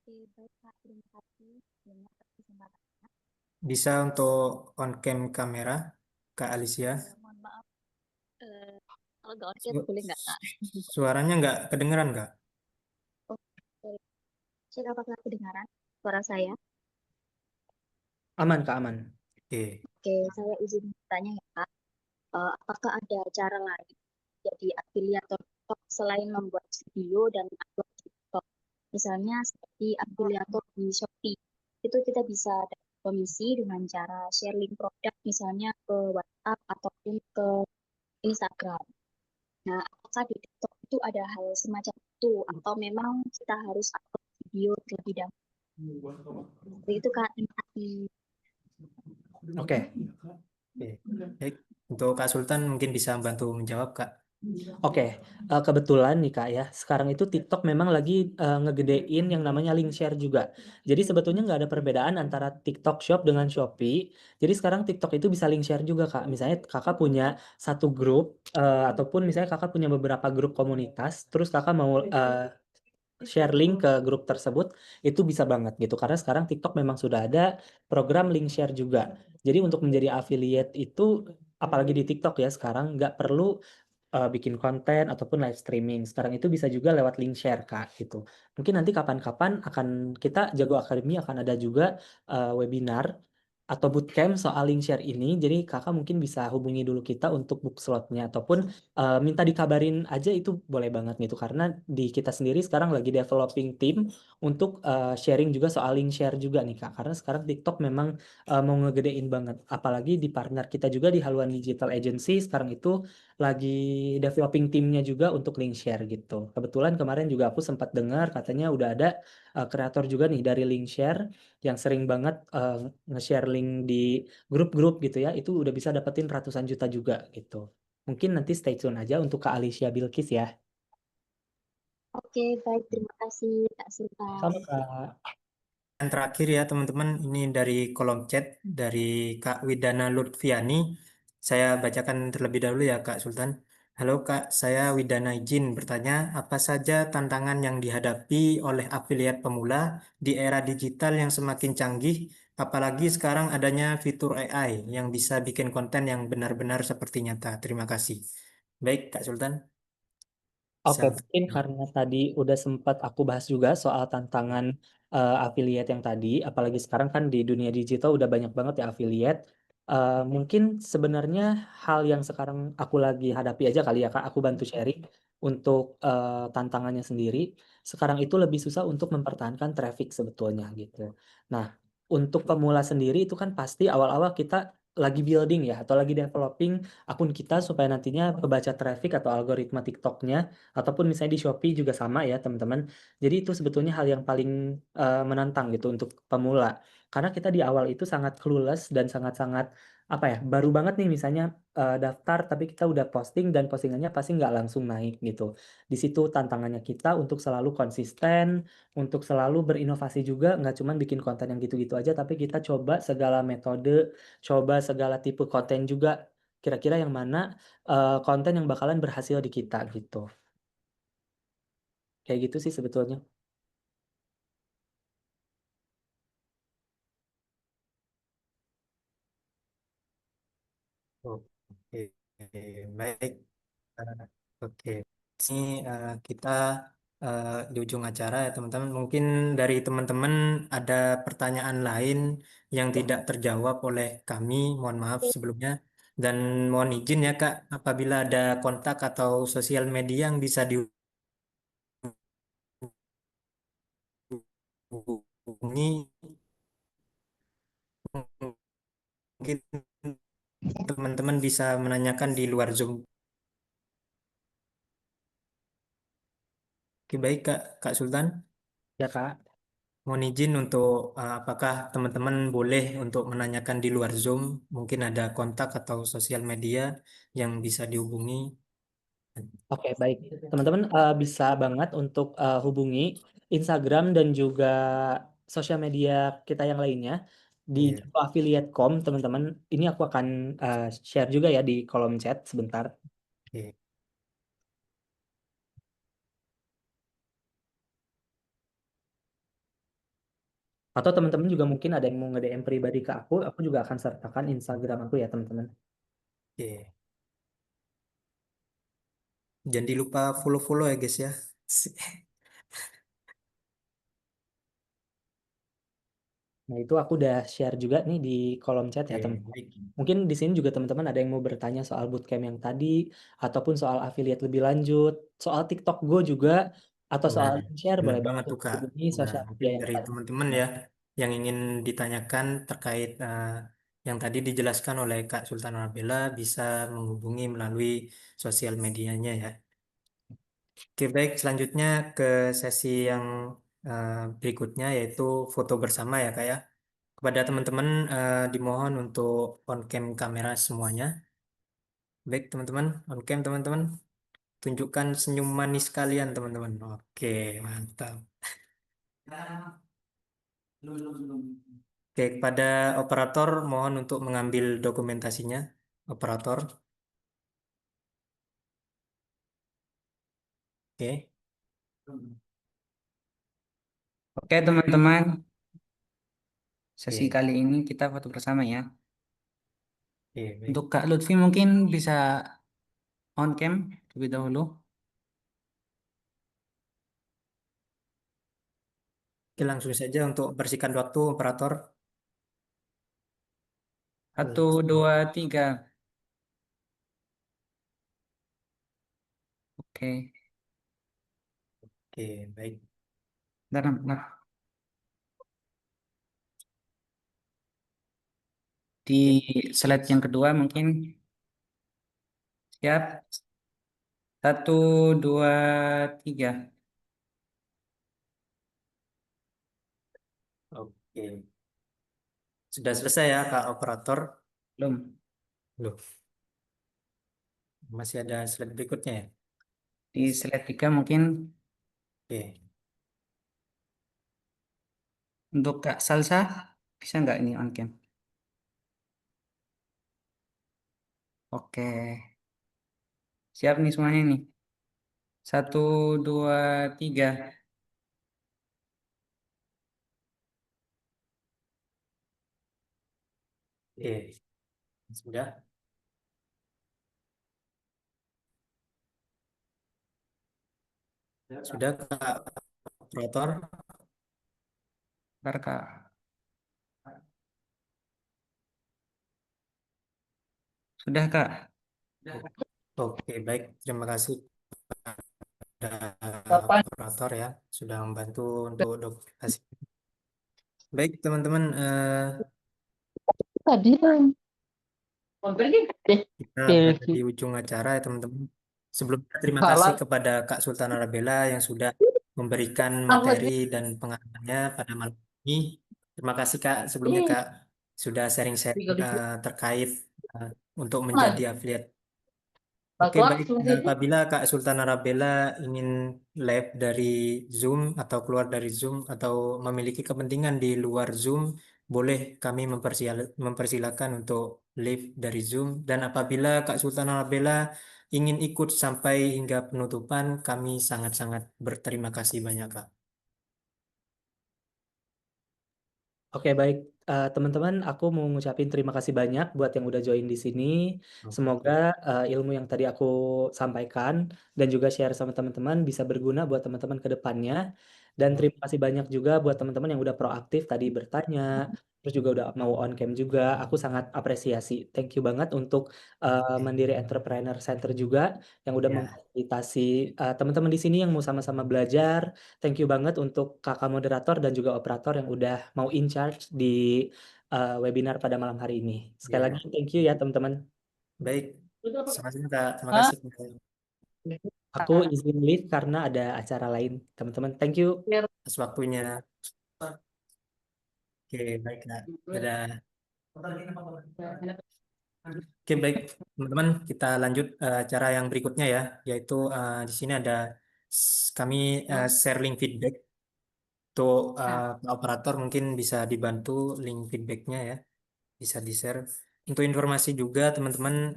Oke, baik Kak, terima kasih banyak atas kesempatannya. bisa untuk on cam kamera Kak Alicia? Mohon maaf, kalau nggak on cam Su- boleh nggak Kak? Suaranya nggak kedengeran Kak? Oh, sorry. Cek apakah kedengaran suara saya? Aman Kak, aman. Oke. Oke, saya izin bertanya ya Kak. Apakah ada cara lain jadi afiliator TikTok selain membuat video dan upload di TikTok? Misalnya seperti afiliator di Shopee. Itu kita bisa dapat komisi dengan cara share link produk misalnya ke WhatsApp ataupun ke Instagram. Nah, apakah di TikTok itu ada hal semacam itu atau memang kita harus upload video terlebih dahulu? Seperti itu Kak, terima kasih. Oke. Oke. Baik. Untuk Kak Sultan mungkin bisa bantu menjawab Kak. Oke, kebetulan nih Kak ya, sekarang itu TikTok memang lagi ngegedein yang namanya link share juga. Jadi sebetulnya nggak ada perbedaan antara TikTok Shop dengan Shopee. Jadi sekarang TikTok itu bisa link share juga Kak. Misalnya Kakak punya satu grup, ataupun misalnya Kakak punya beberapa grup komunitas, terus Kakak mau share link ke grup tersebut, itu bisa banget gitu. Karena sekarang TikTok memang sudah ada program link share juga. Jadi untuk menjadi affiliate itu, apalagi di TikTok ya sekarang, nggak perlu bikin konten ataupun live streaming. Sekarang itu bisa juga lewat link share, Kak, gitu. Mungkin nanti kapan-kapan akan kita Jago Academy akan ada juga webinar atau bootcamp soal link share ini. Jadi kakak mungkin bisa hubungi dulu kita untuk book slotnya ataupun minta dikabarin aja itu boleh banget gitu. Karena di kita sendiri sekarang lagi developing tim untuk sharing juga soal link share juga nih Kak. Karena sekarang TikTok memang mau ngegedein banget. Apalagi di partner kita juga di Haluan Digital Agency sekarang itu lagi developing timnya juga untuk link share gitu. Kebetulan kemarin juga aku sempat dengar katanya udah ada kreator juga nih dari link share yang sering banget nge-share link di grup-grup gitu ya. Itu udah bisa dapetin ratusan juta juga gitu. Mungkin nanti stay tune aja untuk Kak Alicia Bilkis ya. Oke, baik. Terima kasih Kak Sultan. Sama Kak. Yang terakhir ya teman-teman, ini dari kolom chat dari Kak Widana Lutfiani. Saya bacakan terlebih dahulu ya Kak Sultan. Halo Kak, saya Widana izin bertanya, apa saja tantangan yang dihadapi oleh afiliat pemula di era digital yang semakin canggih, apalagi sekarang adanya fitur AI yang bisa bikin konten yang benar-benar seperti nyata. Terima kasih. Baik Kak Sultan, bisa Oke, untuk mungkin karena tadi udah sempat aku bahas juga soal tantangan affiliate yang tadi, apalagi sekarang kan di dunia digital udah banyak banget ya affiliate. Mungkin sebenarnya hal yang sekarang aku lagi hadapi aja kali ya Kak, aku bantu sharing untuk tantangannya sendiri. Sekarang itu lebih susah untuk mempertahankan traffic sebetulnya gitu. Nah, untuk pemula sendiri itu kan pasti awal-awal kita lagi building ya, atau lagi developing akun kita supaya nantinya kebaca traffic atau algoritma TikToknya ataupun misalnya di Shopee juga sama ya teman-teman. Jadi itu sebetulnya hal yang paling menantang gitu untuk pemula. Karena kita di awal itu sangat clueless dan sangat-sangat apa ya, baru banget nih misalnya daftar tapi kita udah posting dan postingannya pasti nggak langsung naik gitu. Di situ tantangannya kita untuk selalu konsisten, untuk selalu berinovasi juga, nggak cuma bikin konten yang gitu-gitu aja, tapi kita coba segala metode, coba segala tipe konten juga. Kira-kira yang mana konten yang bakalan berhasil di kita gitu. Kayak gitu sih sebetulnya. Oke, baik. Eh, Oke, ini kita di ujung acara ya teman-teman. Mungkin dari teman-teman ada pertanyaan lain yang tidak terjawab oleh kami. Mohon maaf sebelumnya. Dan mohon izin ya Kak, apabila ada kontak atau sosial media yang bisa dihubungi, mungkin teman-teman bisa menanyakan di luar Zoom. Oke, baik Kak, Kak Sultan. Ya Kak. Mohon izin untuk apakah teman-teman boleh untuk menanyakan di luar Zoom, mungkin ada kontak atau sosial media yang bisa dihubungi. Oke, baik. Teman-teman bisa banget untuk hubungi Instagram dan juga sosial media kita yang lainnya di Iya, affiliate.com, teman-teman. Ini aku akan share juga ya di kolom chat sebentar. oke. Atau teman-teman juga mungkin ada yang mau nge-DM pribadi ke aku juga akan sertakan Instagram aku ya, teman-teman. Oke. Jangan lupa follow-follow ya guys ya. Nah, itu aku udah share juga nih di kolom chat ya, Oke, teman-teman. baik. Mungkin di sini juga teman-teman ada yang mau bertanya soal bootcamp yang tadi, ataupun soal affiliate lebih lanjut, soal TikTok Go juga, atau Nah, soal share, benar boleh banget banget tuh untuk Kak. hubungi Nah, sosial mungkin media yang dari tadi. teman-teman ya yang ingin ditanyakan terkait yang tadi dijelaskan oleh Kak Sultan Arabella bisa menghubungi melalui sosial medianya ya. Oke, baik. Selanjutnya ke sesi yang eh, berikutnya yaitu foto bersama ya Kak ya. Kepada teman-teman dimohon untuk on cam kamera semuanya. Baik teman-teman, on cam teman-teman. Tunjukkan senyum manis kalian teman-teman. Oke, mantap. Oke, kepada operator mohon untuk mengambil dokumentasinya. Operator. Oke. Oke teman-teman, sesi Oke. kali ini kita foto bersama ya. Oke, baik. Untuk Kak Lutfi mungkin bisa on cam terlebih dahulu. Oke, langsung saja untuk bersihkan waktu operator. 1, 2, 3. Oke, Oke, baik. bentar, bentar. Di slide yang kedua mungkin siap. 1, 2, 3. Oke. Sudah selesai ya Kak operator? Belum. Loh, masih ada slide berikutnya ya? Di slide 3 mungkin Oke. untuk Kak Salsa bisa nggak ini on cam? Oke, siap nih semuanya nih. 1, 2, 3. Oke. Sudah. Sudah Kak operator? Bentar Kak. Sudah Kak. Oke, baik. Terima kasih operator ya sudah membantu untuk dokumentasi. Baik teman-teman, Tadi kita berada di ujung acara ya teman-teman. Sebelumnya terima kasih salah. kepada Kak Sultan Arabella yang sudah memberikan materi dan pengalamannya pada malam ini. Terima kasih Kak sebelumnya Kak sudah sharing-sharing terkait untuk menjadi afiliat. Oke, baik. Apabila Kak Sultan Arabella ingin live dari Zoom atau keluar dari Zoom atau memiliki kepentingan di luar Zoom, boleh kami mempersilakan untuk live dari Zoom. Dan apabila Kak Sultan Arabella ingin ikut sampai hingga penutupan, kami sangat-sangat berterima kasih banyak, Kak. Oke, baik. Teman-teman, aku mau ngucapin terima kasih banyak buat yang udah join di sini. Semoga ilmu yang tadi aku sampaikan dan juga share sama teman-teman bisa berguna buat teman-teman ke depannya. Dan terima kasih banyak juga buat teman-teman yang udah proaktif tadi bertanya, terus juga udah mau on cam juga. Aku sangat apresiasi. Thank you banget untuk Mandiri Entrepreneur Center juga yang udah Ya. memfasilitasi teman-teman di sini yang mau sama-sama belajar. Thank you banget untuk kakak moderator dan juga operator yang udah mau in charge di webinar pada malam hari ini. Sekali Ya. lagi thank you ya teman-teman. Baik. Sama-sama, Kak. Terima Hah? kasih. Aku izin leave karena ada acara lain, teman-teman. Thank you atas waktunya. Oke, baik, Kak. Dadah. Oke, baik, teman-teman. Kita lanjut acara yang berikutnya ya, yaitu di sini ada kami share link feedback. Untuk Pak operator mungkin bisa dibantu link feedbacknya ya, bisa di-share. Untuk informasi juga teman-teman,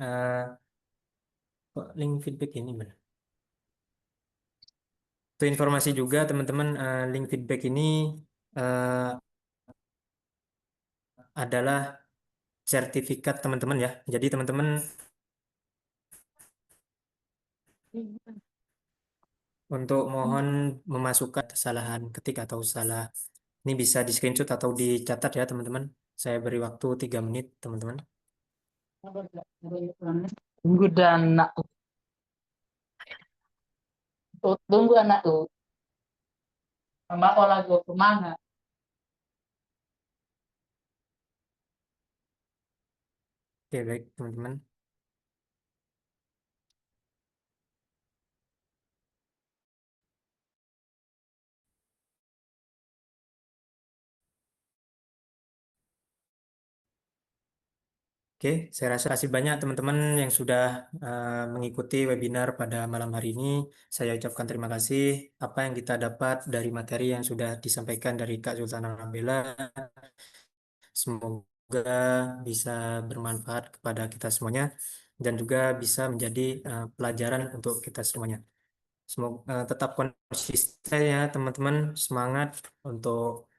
kok link feedback ini benar. Untuk informasi juga teman-teman, link feedback ini eh, adalah sertifikat teman-teman ya. Jadi teman-teman untuk mohon memasukkan kesalahan ketik atau salah ini bisa di screenshot atau dicatat ya teman-teman. Saya beri waktu 3 menit teman-teman. Tunggu dan nak tunggu anakku. Mama olah gue kemana? Oke, baik teman-teman. Oke, saya rasa kasih banyak teman-teman yang sudah mengikuti webinar pada malam hari ini. Saya ucapkan terima kasih apa yang kita dapat dari materi yang sudah disampaikan dari Kak Sultana Nabila. Semoga bisa bermanfaat kepada kita semuanya dan juga bisa menjadi pelajaran untuk kita semuanya. Semoga tetap konsisten ya teman-teman, semangat untuk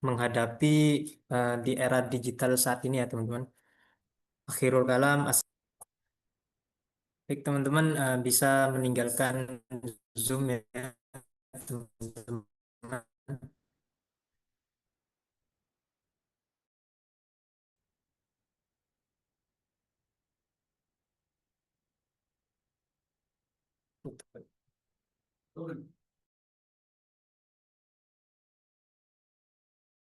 menghadapi di era digital saat ini ya teman-teman. Akhirul kalam, baik teman-teman bisa meninggalkan Zoom ya teman-teman.